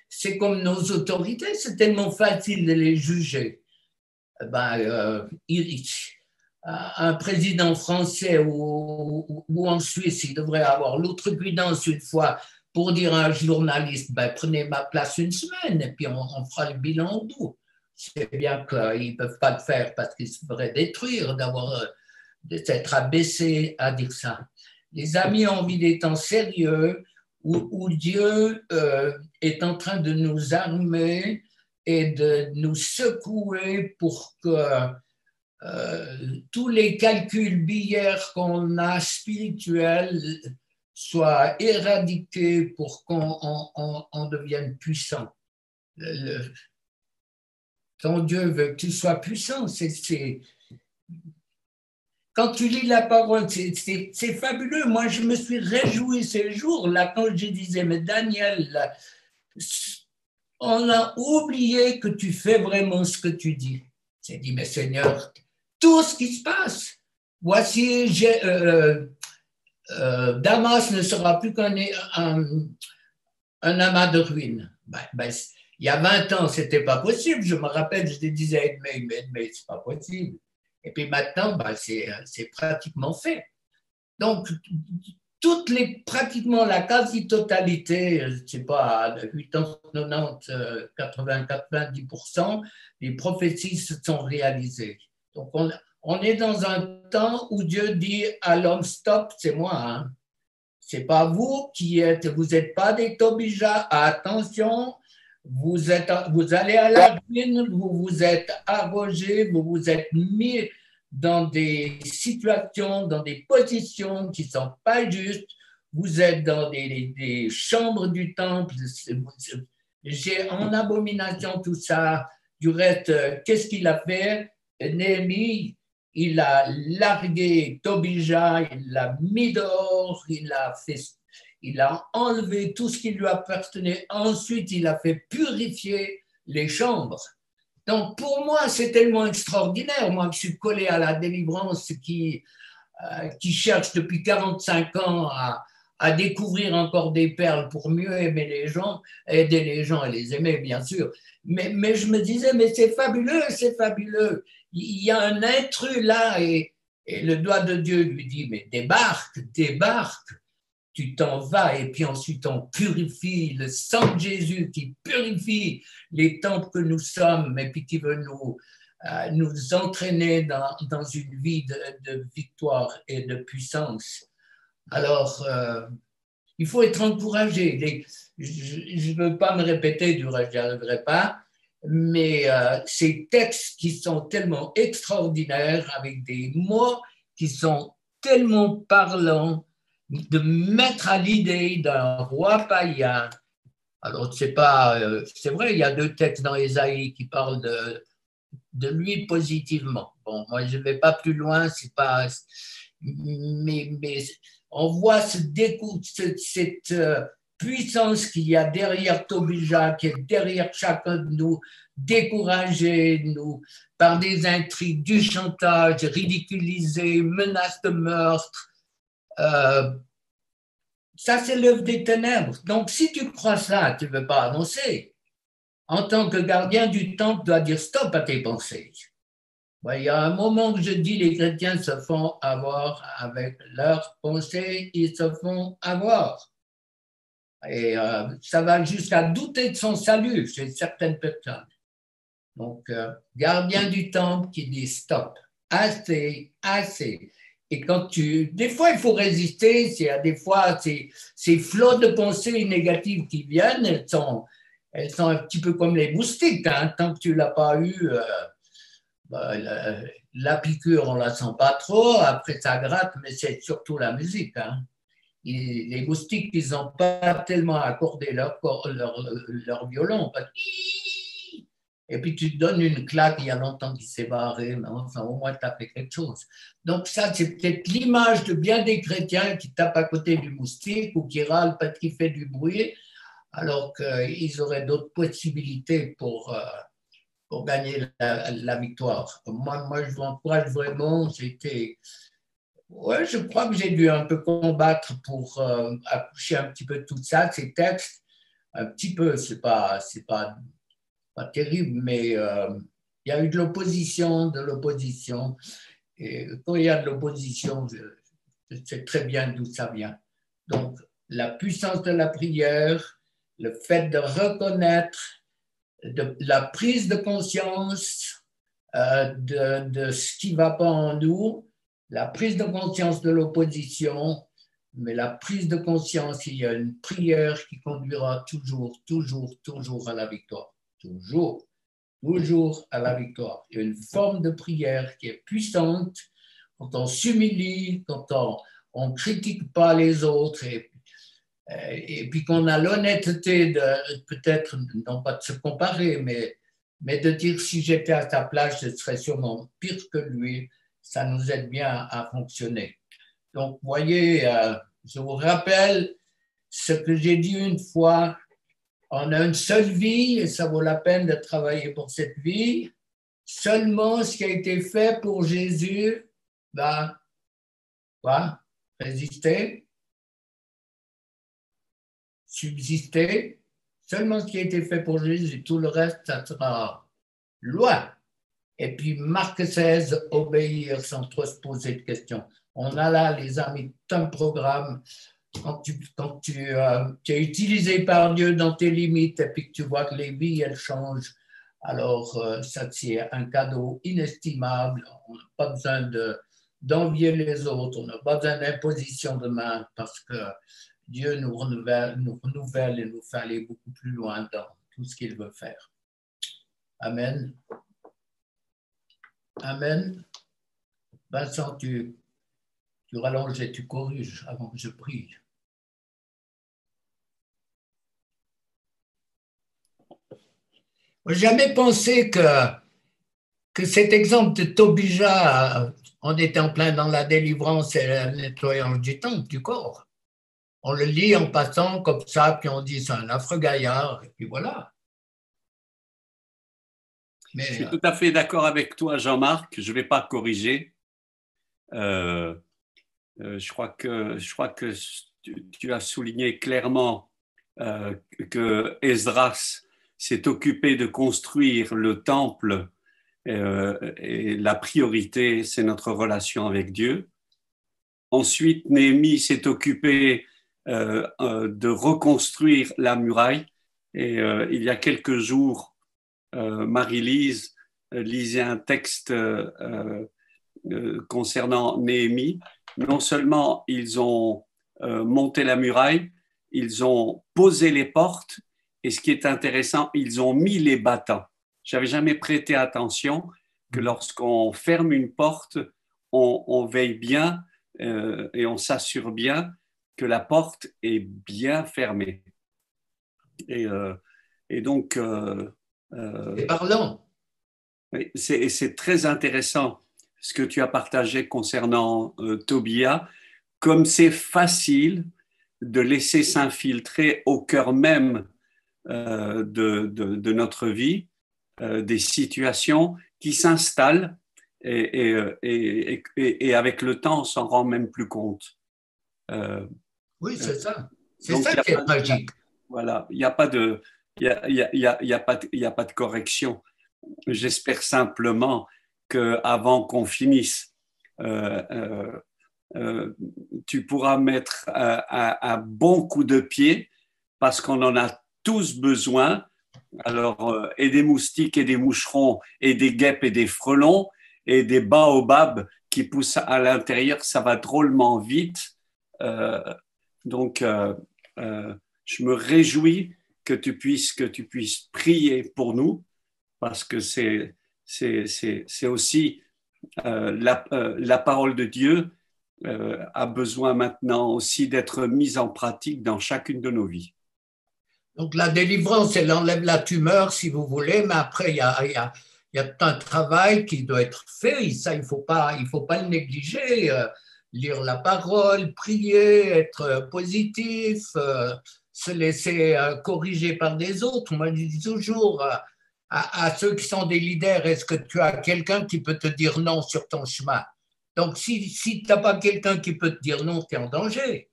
c'est comme nos autorités, c'est tellement facile de les juger. Un président français ou en Suisse, il devrait avoir l'outrecuidance une fois pour dire à un journaliste, prenez ma place une semaine et puis on fera le bilan au bout. C'est bien qu'ils ne peuvent pas le faire parce qu'ils se feraient détruire de s'être abaissés à dire ça. Les amis ont envie des temps sérieux où Dieu est en train de nous armer et de nous secouer pour que tous les calculs biliaires qu'on a spirituels soient éradiqués pour qu'on devienne puissant. Quand Dieu veut que tu sois puissant, quand tu lis la parole, c'est fabuleux. Moi, je me suis réjoui ces jours-là quand je disais, mais Daniel, là, on a oublié que tu fais vraiment ce que tu dis. J'ai dit, mais Seigneur, tout ce qui se passe, voici, Damas ne sera plus qu'un amas de ruines. Il y a 20 ans, ce n'était pas possible. Je me rappelle, je te disais, mais ce n'est pas possible. Et puis maintenant, c'est pratiquement fait. Donc, pratiquement la quasi-totalité, je ne sais pas, 80, 90, 80, 90%, les prophéties se sont réalisées. Donc, on est dans un temps où Dieu dit à l'homme, stop, c'est moi, hein. Ce n'est pas vous vous n'êtes pas des Tobija, attention, vous allez à la ruine, vous vous êtes arrogé, vous vous êtes mis dans des situations, dans des positions qui ne sont pas justes, vous êtes dans des chambres du temple, j'ai en abomination tout ça. Du reste, qu'est-ce qu'il a fait? Néhémie, il a largué Tobija, il l'a mis dehors, il a enlevé tout ce qui lui appartenait. Ensuite, il a fait purifier les chambres. Donc, pour moi, c'est tellement extraordinaire. Moi, je suis collé à la délivrance qui cherche depuis 45 ans à découvrir encore des perles pour mieux aimer les gens, aider les gens et les aimer, bien sûr. Mais je me disais, mais c'est fabuleux, c'est fabuleux. Il y a un intrus là et le doigt de Dieu lui dit, mais débarque, tu t'en vas et puis ensuite on purifie le sang de Jésus qui purifie les temples que nous sommes et puis qui veut nous entraîner dans une vie de victoire et de puissance. Alors, il faut être encouragé. Je ne veux pas me répéter, du reste, je n'y arriverai pas, mais ces textes qui sont tellement extraordinaires, avec des mots qui sont tellement parlants, de mettre à l'idée d'un roi païen. Alors, c'est vrai, il y a 2 textes dans Ésaïe qui parlent de lui positivement. Bon, moi, je ne vais pas plus loin, c'est pas. Mais on voit cette puissance qu'il y a derrière Tobija, qui est derrière chacun de nous, découragé, nous, par des intrigues, du chantage, ridiculisé, menaces de meurtre. Ça, c'est l'œuvre des ténèbres. Donc, si tu crois ça, tu ne veux pas avancer. En tant que gardien du temple, tu dois dire stop à tes pensées. Il y a un moment que je dis les chrétiens se font avoir avec leurs pensées, ils se font avoir. Et ça va jusqu'à douter de son salut chez certaines personnes. Donc, gardien du temple qui dit stop, assez, assez. Et quand des fois, il faut résister, des fois, ces flots de pensées négatives qui viennent, elles sont un petit peu comme les moustiques, hein. Tant que tu ne l'as pas eu, la piqûre, on ne la sent pas trop, après ça gratte, mais c'est surtout la musique, hein. Les moustiques, ils n'ont pas tellement accordé leur violon. Et puis tu te donnes une claque, il y a longtemps qu'il s'est barré, mais enfin, au moins tu as fait quelque chose. Donc ça, c'est peut-être l'image de bien des chrétiens qui tapent à côté du moustique ou qui râlent parce qu'il fait du bruit, alors qu'ils auraient d'autres possibilités pour gagner la victoire. Moi, je vous encourage vraiment, je crois que j'ai dû un peu combattre pour accoucher un petit peu de tout ça, ces textes, un petit peu, c'est pas terrible, mais il y a eu de l'opposition. Et quand il y a de l'opposition, je sais très bien d'où ça vient. Donc, la puissance de la prière, le fait de reconnaître, la prise de conscience de ce qui ne va pas en nous, la prise de conscience de l'opposition, mais la prise de conscience, il y a une prière qui conduira toujours, toujours, toujours à la victoire. Toujours, toujours à la victoire. Il y a une forme de prière qui est puissante quand on s'humilie, quand on ne critique pas les autres et puis qu'on a l'honnêteté de peut-être, non pas de se comparer, mais de dire si j'étais à sa place, je serais sûrement pire que lui. Ça nous aide bien à fonctionner. Donc, voyez, je vous rappelle ce que j'ai dit une fois. On a une seule vie et ça vaut la peine de travailler pour cette vie. Seulement ce qui a été fait pour Jésus va résister, subsister. Seulement ce qui a été fait pour Jésus, tout le reste, ça sera loin. Et puis Marc 16, obéir sans trop se poser de questions. On a là, les amis, un programme. Quand tu es utilisé par Dieu dans tes limites et puis que tu vois que les vies, elles changent, alors ça, c'est un cadeau inestimable. On n'a pas besoin d'envier les autres, on n'a pas besoin d'imposition de main parce que Dieu nous renouvelle et nous fait aller beaucoup plus loin dans tout ce qu'il veut faire. Amen. Amen. Vincent, tu rallonges et tu corriges avant que je prie. Je n'ai jamais pensé que cet exemple de Tobija, on était en plein dans la délivrance et le nettoyage du temple, du corps. On le lit en passant comme ça, puis on dit c'est un affreux gaillard, et puis voilà. Mais, je suis tout à fait d'accord avec toi, Jean-Marc. Je ne vais pas corriger. Je crois que tu as souligné clairement que Esdras s'est occupé de construire le temple et la priorité, c'est notre relation avec Dieu. Ensuite, Néhémie s'est occupé de reconstruire la muraille. Et il y a quelques jours, Marie-Lise lisait un texte concernant Néhémie. Non seulement ils ont monté la muraille, ils ont posé les portes et ce qui est intéressant, ils ont mis les battants. Je n'avais jamais prêté attention que lorsqu'on ferme une porte, on veille bien et on s'assure bien que la porte est bien fermée. Et donc... et parlant. C'est très intéressant ce que tu as partagé concernant Tobia. Comme c'est facile de laisser s'infiltrer au cœur même de notre vie des situations qui s'installent et avec le temps, on s'en rend même plus compte. Oui, c'est ça. C'est Donc, ça qui est magique. Voilà, il n'y a pas de, il y a pas de, il y a pas de correction. J'espère simplement qu'avant qu'on finisse, euh, euh, euh, tu pourras mettre un bon coup de pied parce qu'on en a tous besoin. Alors, et des moustiques et des moucherons et des guêpes et des frelons et des baobabs qui poussent à l'intérieur, ça va drôlement vite. Euh, donc, je me réjouis que tu puisses prier pour nous parce que c'est aussi la parole de Dieu a besoin maintenant aussi d'être mise en pratique dans chacune de nos vies. Donc la délivrance, elle enlève la tumeur, si vous voulez, mais après, il y a un travail qui doit être fait, et ça, il faut pas le négliger. Lire la parole, prier, être positif, se laisser corriger par des autres. Moi, je dis toujours à ceux qui sont des leaders, est-ce que tu as quelqu'un qui peut te dire non sur ton chemin? Donc, si tu n'as pas quelqu'un qui peut te dire non, tu es en danger.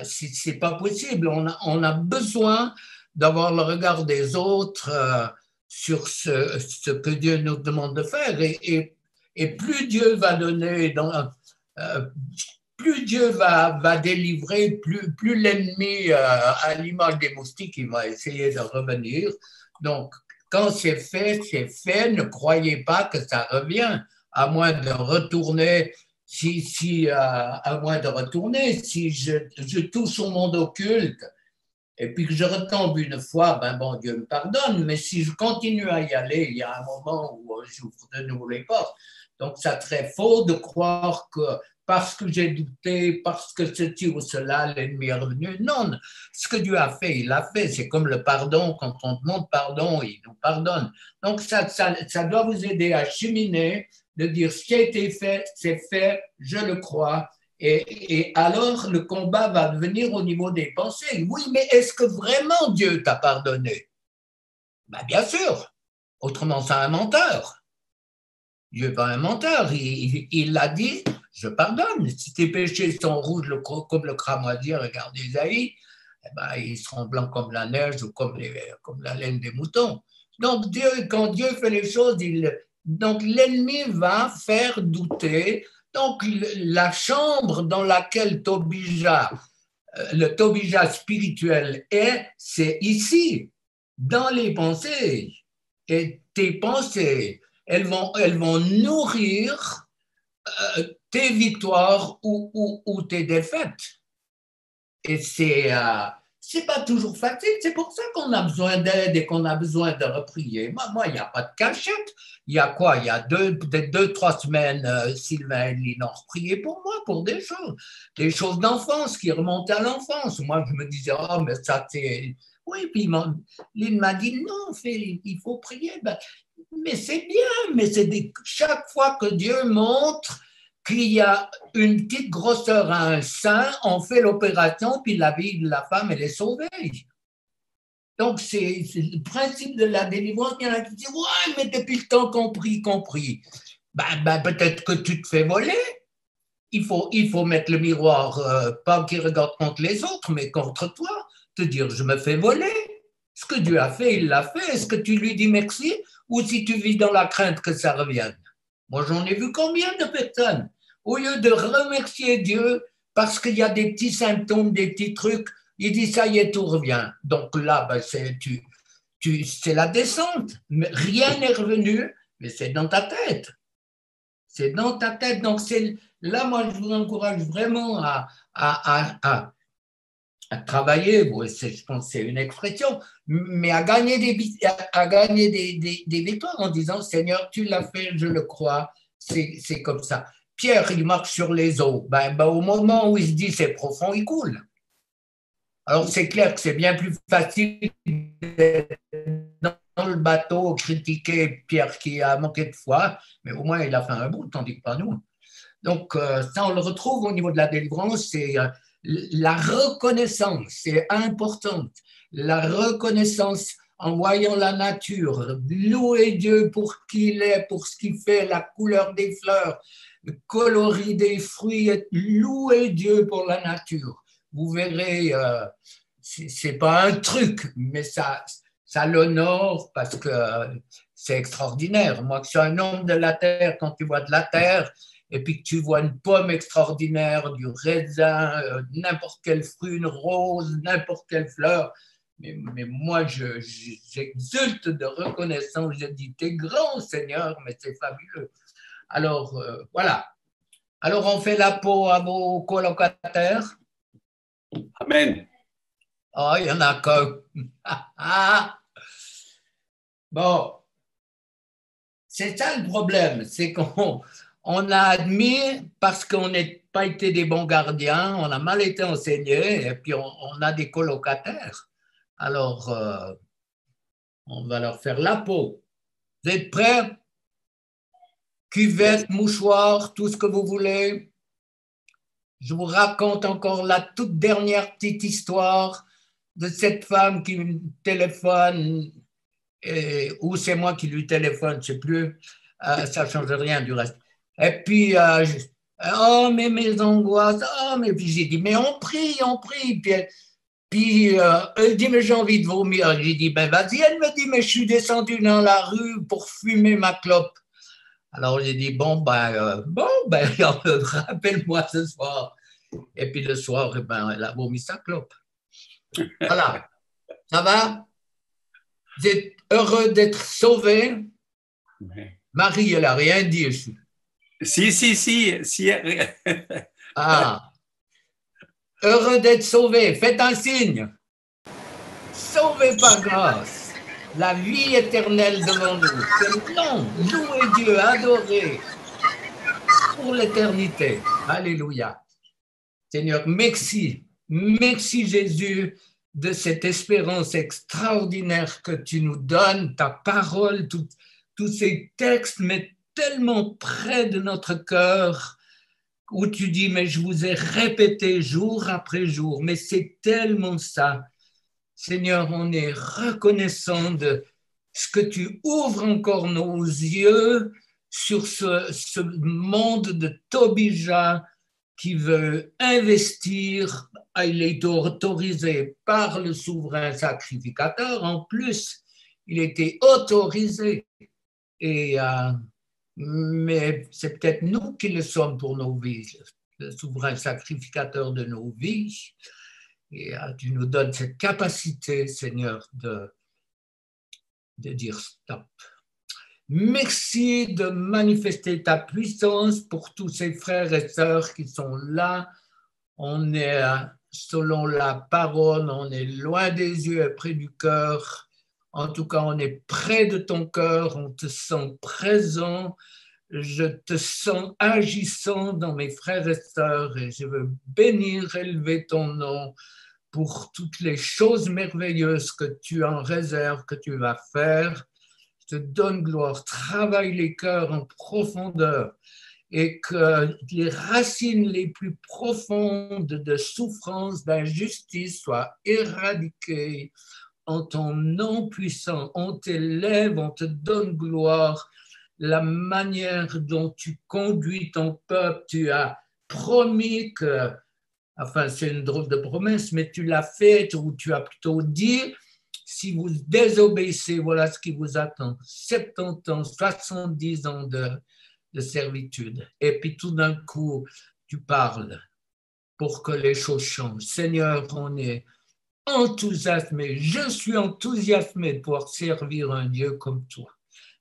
C'est pas possible. On a besoin d'avoir le regard des autres sur ce que Dieu nous demande de faire. Et plus Dieu va donner, euh, plus Dieu va délivrer, plus l'ennemi, à l'image des moustiques, il va essayer de revenir. Donc, quand c'est fait, c'est fait. Ne croyez pas que ça revient, à moins de retourner à moins de retourner, si je touche au monde occulte et puis que je retombe une fois, ben bon, Dieu me pardonne, mais si je continue à y aller, il y a un moment où j'ouvre de nouveau les portes. Donc, ça serait faux de croire que parce que j'ai douté, parce que ceci ou cela, l'ennemi est revenu. Non, ce que Dieu a fait, il l'a fait. C'est comme le pardon, quand on demande pardon, il nous pardonne. Donc, ça doit vous aider à cheminer, de dire ce qui a été fait, c'est fait, je le crois. Et alors, le combat va venir au niveau des pensées. Oui, mais est-ce que vraiment Dieu t'a pardonné? Ben, bien sûr. Autrement, c'est un menteur. Dieu n'est pas un menteur. Il l'a dit, je pardonne. Si tes péchés sont rouges comme le cramoisi, regarde Isaïe, eh ben, ils seront blancs comme la neige ou comme la laine des moutons. Donc, quand Dieu fait les choses, donc l'ennemi va faire douter. Donc, la chambre dans laquelle le Tobija spirituel est, c'est ici, dans les pensées. Et tes pensées, elles vont nourrir tes victoires ou tes défaites. Et c'est pas toujours facile. C'est pour ça qu'on a besoin d'aide et qu'on a besoin de reprier. Moi, il n'y a pas de cachette. Il y a quoi? Il y a peut-être 2, 3 semaines, Sylvain et Lynn ont prié pour moi pour des choses d'enfance qui remontent à l'enfance. Moi, je me disais, oh, mais ça, c'est. Oui, puis Lynn m'a dit, non, il faut prier. Ben, mais c'est bien, mais chaque fois que Dieu montre qu'il y a une petite grosseur à un sein, on fait l'opération, puis la vie de la femme, elle est sauvée. Donc, c'est le principe de la délivrance. Il y en a qui disent, ouais, mais depuis le temps qu'on prie. Ben, peut-être que tu te fais voler. Il faut mettre le miroir, pas qui regarde contre les autres, mais contre toi. Te dire, je me fais voler. Ce que Dieu a fait, il l'a fait. Est-ce que tu lui dis merci ou si tu vis dans la crainte que ça revienne? Moi, j'en ai vu combien de personnes, au lieu de remercier Dieu parce qu'il y a des petits symptômes, des petits trucs, il dit ça y est, tout revient. Donc là, ben, c'est la descente. Mais rien n'est revenu, mais c'est dans ta tête. C'est dans ta tête. Donc là, moi, je vous encourage vraiment à travailler, je pense que c'est une expression, mais à gagner des victoires en disant, Seigneur, tu l'as fait, je le crois, c'est comme ça. Pierre, il marche sur les eaux. Au moment où il se dit c'est profond, il coule. Alors c'est clair que c'est bien plus facile d'être dans le bateau, critiquer Pierre qui a manqué de foi, mais au moins il a fait un bout, tandis que pas nous. Donc ça, on le retrouve au niveau de la délivrance, La reconnaissance, c'est important. La reconnaissance en voyant la nature, louer Dieu pour qui il est, pour ce qu'il fait, la couleur des fleurs, le coloris des fruits, louer Dieu pour la nature. Vous verrez, c'est pas un truc, mais ça l'honore parce que c'est extraordinaire. Moi, je suis un homme de la terre, quand tu vois de la terre, et puis que tu vois une pomme extraordinaire, du raisin, n'importe quel fruit, une rose, n'importe quelle fleur, mais moi, j'exulte de reconnaissance. Je dis, t'es grand, Seigneur, mais c'est fabuleux. Alors, voilà. Alors, on fait la peau à vos colocataires. Amen. Oh, il y en a que... Bon, c'est ça le problème, c'est qu'on a admis, parce qu'on n'a pas été des bons gardiens, on a mal été enseignés, et puis on a des colocataires. Alors, on va leur faire la peau. Vous êtes prêts? Cuvette, mouchoir, tout ce que vous voulez. Je vous raconte encore la toute dernière petite histoire de cette femme qui me téléphone, ou c'est moi qui lui téléphone, je ne sais plus, ça ne change rien du reste. Et puis, oh, mais mes angoisses, oh, mais puis j'ai dit, mais on prie, on prie. Puis elle dit, mais j'ai envie de vomir. J'ai dit, ben vas-y. Elle me dit, mais je suis descendu dans la rue pour fumer ma clope. Alors j'ai dit, bon, rappelle-moi ce soir. Et puis le soir, ben, elle a vomi sa clope. Voilà. Ça va? Vous êtes heureux d'être sauvés? Marie, elle n'a rien dit. Si. Ah, heureux d'être sauvé. Faites un signe. Sauvé par grâce. La vie éternelle devant nous. Non, louez Dieu, adorez pour l'éternité. Alléluia. Seigneur, merci. Merci Jésus de cette espérance extraordinaire que tu nous donnes, ta parole, tous ces textes, mais tellement près de notre cœur, où tu dis, mais je vous ai répété jour après jour, mais c'est tellement ça. Seigneur, on est reconnaissant de ce que tu ouvres encore nos yeux sur ce monde de Tobija qui veut investir. Il est autorisé par le souverain sacrificateur. En plus, il était autorisé. Mais c'est peut-être nous qui le sommes pour nos vies, le souverain sacrificateur de nos vies. Et tu nous donnes cette capacité, Seigneur, de dire stop. Merci de manifester ta puissance pour tous ces frères et sœurs qui sont là. On est, selon la parole, on est loin des yeux et près du cœur. En tout cas, on est près de ton cœur, on te sent présent. Je te sens agissant dans mes frères et sœurs et je veux bénir, élever ton nom pour toutes les choses merveilleuses que tu en réserves, que tu vas faire. Je te donne gloire, travaille les cœurs en profondeur et que les racines les plus profondes de souffrance, d'injustice soient éradiquées en ton nom puissant. On t'élève, on te donne gloire. La manière dont tu conduis ton peuple, tu as promis que, enfin c'est une drôle de promesse, mais tu l'as faite ou tu as plutôt dit, si vous désobéissez, voilà ce qui vous attend. 70 ans, 70 ans de servitude. Et puis tout d'un coup, tu parles pour que les choses changent. Seigneur, on est enthousiasmé. Je suis enthousiasmé de pouvoir servir un Dieu comme toi.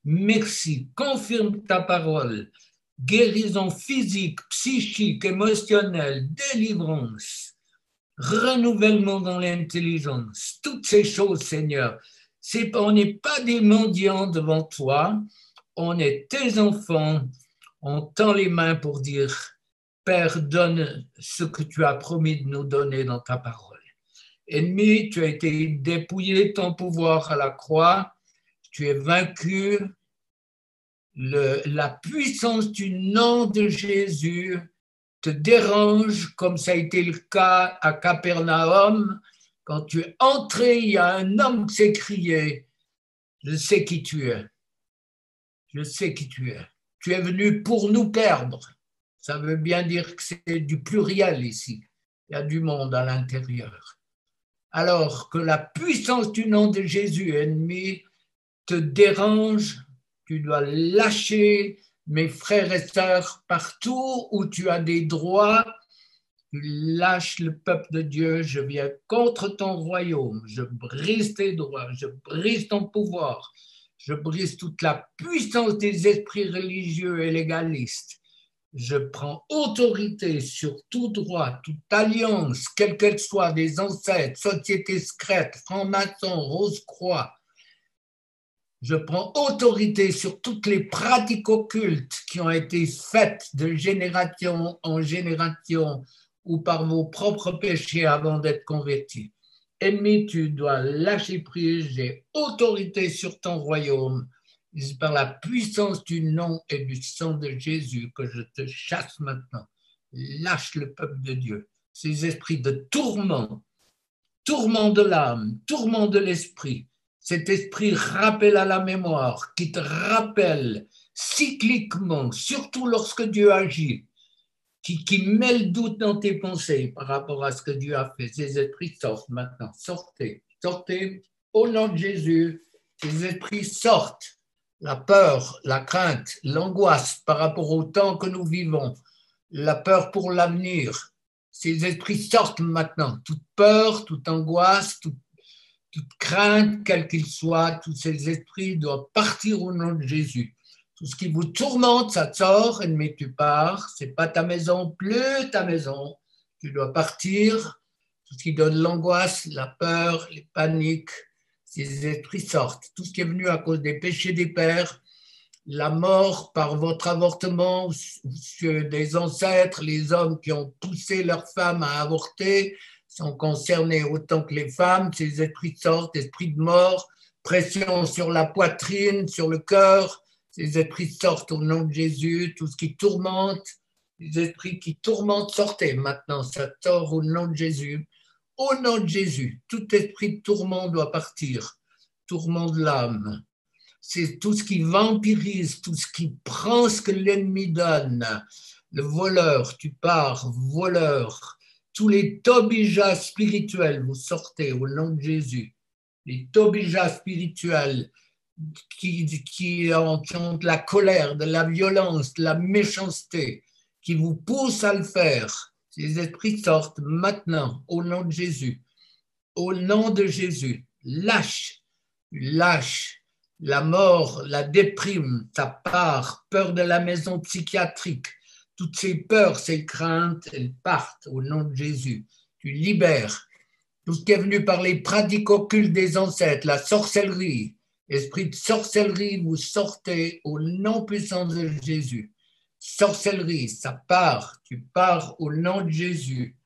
Merci. Confirme ta parole. Guérison physique, psychique, émotionnelle, délivrance, renouvellement dans l'intelligence. Toutes ces choses, Seigneur. On n'est pas des mendiants devant toi. On est tes enfants. On tend les mains pour dire, Père, donne ce que tu as promis de nous donner dans ta parole. Ennemi, tu as été dépouillé de ton pouvoir à la croix, tu es vaincu. La puissance du nom de Jésus te dérange, comme ça a été le cas à Capernaum, quand tu es entré, il y a un homme qui s'est crié, je sais qui tu es, je sais qui tu es. Tu es venu pour nous perdre. Ça veut bien dire que c'est du pluriel ici. Il y a du monde à l'intérieur. Alors que la puissance du nom de Jésus, ennemi, te dérange, tu dois lâcher, mes frères et sœurs, partout où tu as des droits, tu lâches le peuple de Dieu, je viens contre ton royaume, je brise tes droits, je brise ton pouvoir, je brise toute la puissance des esprits religieux et légalistes. Je prends autorité sur tout droit, toute alliance, quelle qu'elle soit, des ancêtres, sociétés secrètes, francs-maçons, Rose-Croix. Je prends autorité sur toutes les pratiques occultes qui ont été faites de génération en génération ou par vos propres péchés avant d'être convertis. Ennemi, tu dois lâcher prise, j'ai autorité sur ton royaume. C'est par la puissance du nom et du sang de Jésus que je te chasse maintenant. Lâche le peuple de Dieu. Ces esprits de tourment, tourment de l'âme, tourment de l'esprit, cet esprit rappel à la mémoire, qui te rappelle cycliquement, surtout lorsque Dieu agit, qui met le doute dans tes pensées par rapport à ce que Dieu a fait. Ces esprits sortent maintenant. Sortez, sortez au nom de Jésus. Ces esprits sortent. La peur, la crainte, l'angoisse par rapport au temps que nous vivons, la peur pour l'avenir. Ces esprits sortent maintenant. Toute peur, toute angoisse, toute crainte, quel qu'il soit, tous ces esprits doivent partir au nom de Jésus. Tout ce qui vous tourmente, ça sort, ennemi, tu pars. Ce n'est pas ta maison, plus ta maison. Tu dois partir. Tout ce qui donne l'angoisse, la peur, les paniques, ces esprits sortent. Tout ce qui est venu à cause des péchés des pères, la mort par votre avortement, des ancêtres, les hommes qui ont poussé leurs femmes à avorter, sont concernés autant que les femmes. Ces esprits sortent, esprits de mort, pression sur la poitrine, sur le cœur. Ces esprits sortent au nom de Jésus. Tout ce qui tourmente, les esprits qui tourmentent, sortez maintenant. Ça sort au nom de Jésus. Au nom de Jésus, tout esprit de tourment doit partir. Tourment de l'âme. C'est tout ce qui vampirise, tout ce qui prend ce que l'ennemi donne. Le voleur, tu pars, voleur. Tous les tobijas spirituels, vous sortez au nom de Jésus. Les tobijas spirituels qui ont de la colère, de la violence, de la méchanceté, qui vous poussent à le faire. Ces esprits sortent maintenant au nom de Jésus. Au nom de Jésus, lâche, lâche la mort, la déprime, ta part, peur de la maison psychiatrique. Toutes ces peurs, ces craintes, elles partent au nom de Jésus. Tu libères tout ce qui est venu par les pratiques occultes des ancêtres, la sorcellerie, esprit de sorcellerie, vous sortez au nom puissant de Jésus. Sorcellerie, ça part, tu pars au nom de Jésus,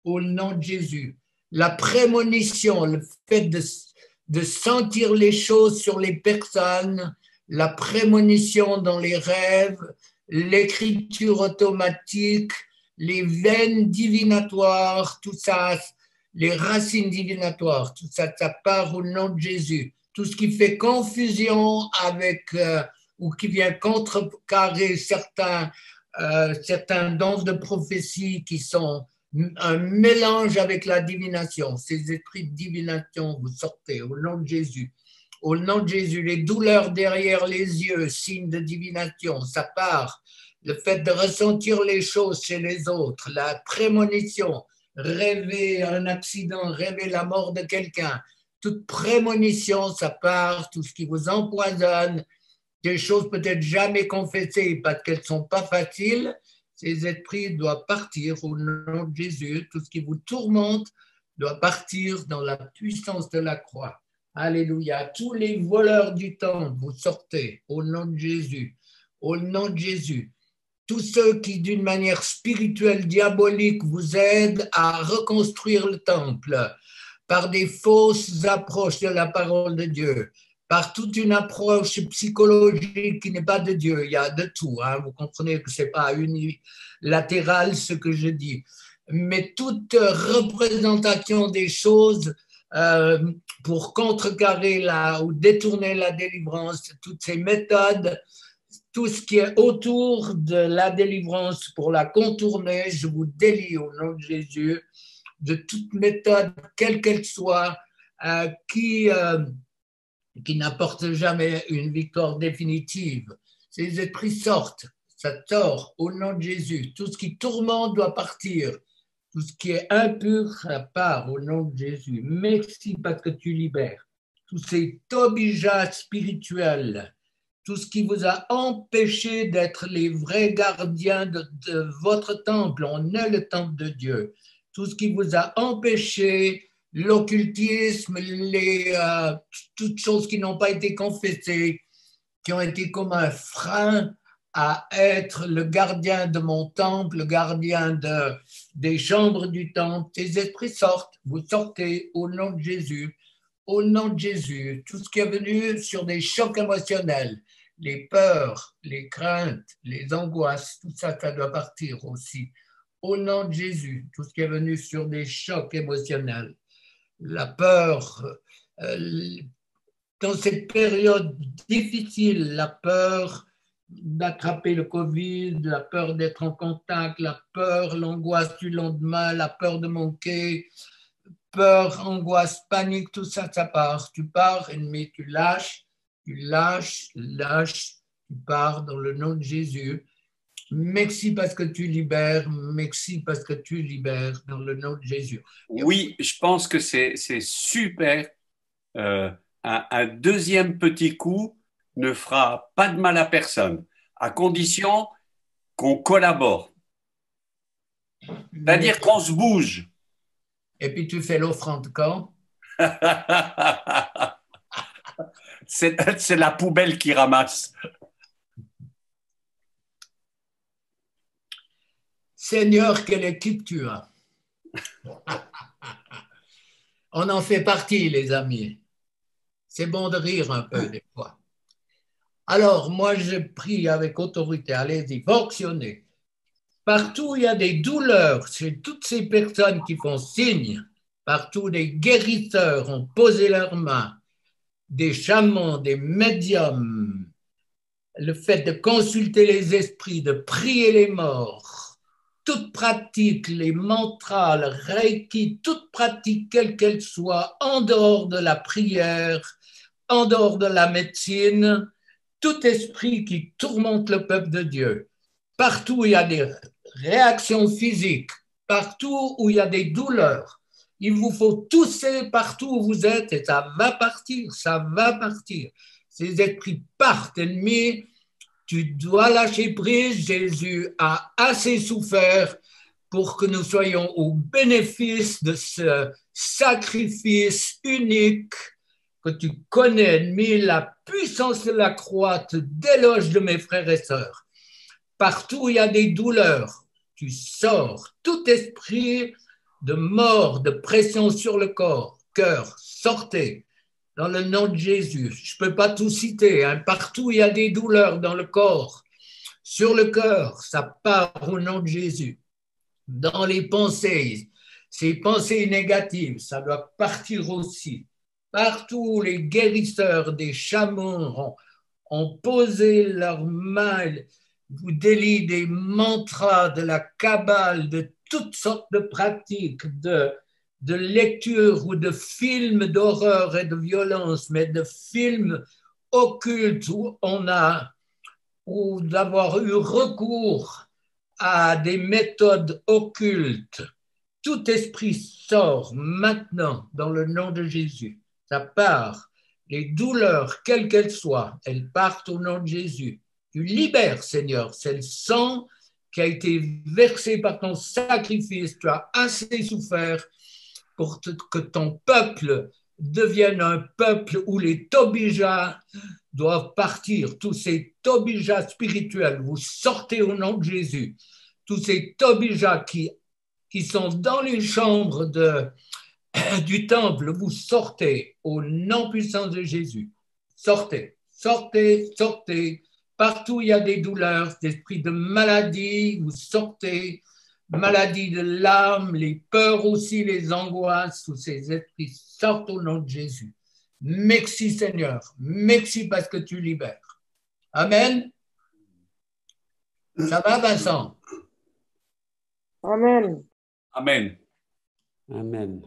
au nom de Jésus. La prémonition, le fait de sentir les choses sur les personnes, la prémonition dans les rêves, l'écriture automatique, les veines divinatoires, tout ça, les racines divinatoires, tout ça, ça part au nom de Jésus. Tout ce qui fait confusion avec ou qui vient contrecarrer certains dons de prophétie qui sont un mélange avec la divination. Ces esprits de divination, vous sortez au nom de Jésus. Au nom de Jésus, les douleurs derrière les yeux, signe de divination, ça part. Le fait de ressentir les choses chez les autres, la prémonition, rêver un accident, rêver la mort de quelqu'un, toute prémonition, ça part, tout ce qui vous empoisonne, des choses peut-être jamais confessées parce qu'elles ne sont pas faciles, ces esprits doivent partir au nom de Jésus. Tout ce qui vous tourmente doit partir dans la puissance de la croix. Alléluia. Tous les voleurs du temps, vous sortez au nom de Jésus. Au nom de Jésus. Tous ceux qui, d'une manière spirituelle, diabolique, vous aident à reconstruire le temple par des fausses approches de la parole de Dieu, par toute une approche psychologique qui n'est pas de Dieu. Il y a de tout. Hein. Vous comprenez que ce n'est pas unilatéral ce que je dis. Mais toute représentation des choses pour contrecarrer ou détourner la délivrance, toutes ces méthodes, tout ce qui est autour de la délivrance pour la contourner, je vous délie au nom de Jésus de toute méthode, quelle qu'elle soit, qui n'apporte jamais une victoire définitive. Ces esprits sortent, ça sort au nom de Jésus. Tout ce qui tourmente doit partir. Tout ce qui est impur, ça part au nom de Jésus. Merci parce que tu libères. Tous ces tobijas spirituels, tout ce qui vous a empêché d'être les vrais gardiens de votre temple. On est le temple de Dieu. Tout ce qui vous a empêché, l'occultisme, toutes choses qui n'ont pas été confessées, qui ont été comme un frein à être le gardien de mon temple, le gardien des chambres du temple. Ces esprits sortent, vous sortez au nom de Jésus. Au nom de Jésus, tout ce qui est venu sur des chocs émotionnels, les peurs, les craintes, les angoisses, tout ça, ça doit partir aussi. Au nom de Jésus, tout ce qui est venu sur des chocs émotionnels, la peur, dans cette période difficile, la peur d'attraper le Covid, la peur d'être en contact, la peur, l'angoisse du lendemain, la peur de manquer, peur, angoisse, panique, tout ça, ça part. Tu pars, ennemi, tu lâches, tu pars dans le nom de Jésus. Merci parce que tu libères, merci parce que tu libères dans le nom de Jésus. Oui, je pense que c'est super. Un deuxième petit coup ne fera pas de mal à personne, à condition qu'on collabore. C'est-à-dire qu'on se bouge. Et puis tu fais l'offrande quand? C'est la poubelle qui ramasse. Seigneur, quelle équipe tu as. On en fait partie, les amis. C'est bon de rire un peu des fois. Alors, moi, je prie avec autorité. Allez-y, fonctionnez. Partout où il y a des douleurs, c'est toutes ces personnes qui font signe. Partout, des guérisseurs ont posé leurs mains, des chamans, des médiums. Le fait de consulter les esprits, de prier les morts, toute pratique, les mantras, le reiki, toute pratique, quelle qu'elle soit, en dehors de la prière, en dehors de la médecine, tout esprit qui tourmente le peuple de Dieu, partout où il y a des réactions physiques, partout où il y a des douleurs, il vous faut tousser partout où vous êtes et ça va partir, ça va partir. Ces esprits partent, ennemis. Tu dois lâcher prise. Jésus a assez souffert pour que nous soyons au bénéfice de ce sacrifice unique que tu connais, ennemi. La puissance de la croix te déloge de mes frères et sœurs. Partout où il y a des douleurs, tu sors. Tout esprit de mort, de pression sur le cœur, sortez. Dans le nom de Jésus, je ne peux pas tout citer, hein. Partout où il y a des douleurs dans le corps, sur le cœur, ça part au nom de Jésus. Dans les pensées, ces pensées négatives, ça doit partir aussi. Partout où les guérisseurs des chamans ont posé leurs mains, vous délient des mantras, de la kabbale, de toutes sortes de pratiques, de lecture ou de films d'horreur et de violence, mais de films occultes ou d'avoir eu recours à des méthodes occultes. Tout esprit sort maintenant dans le nom de Jésus. Ça part. Les douleurs, quelles qu'elles soient, elles partent au nom de Jésus. Tu libères, Seigneur. C'est le sang qui a été versé par ton sacrifice. Tu as assez souffert pour que ton peuple devienne un peuple où les tobijas doivent partir. Tous ces tobijas spirituels, vous sortez au nom de Jésus. Tous ces tobijas qui sont dans les chambres du temple, vous sortez au nom puissant de Jésus. sortez, sortez, sortez. Partout où il y a des douleurs, des esprits de maladie, vous sortez. Maladie de l'âme, les peurs aussi, les angoisses, tous ces esprits sortent au nom de Jésus. Merci Seigneur, merci parce que tu libères. Amen. Ça va Vincent? Amen. Amen. Amen.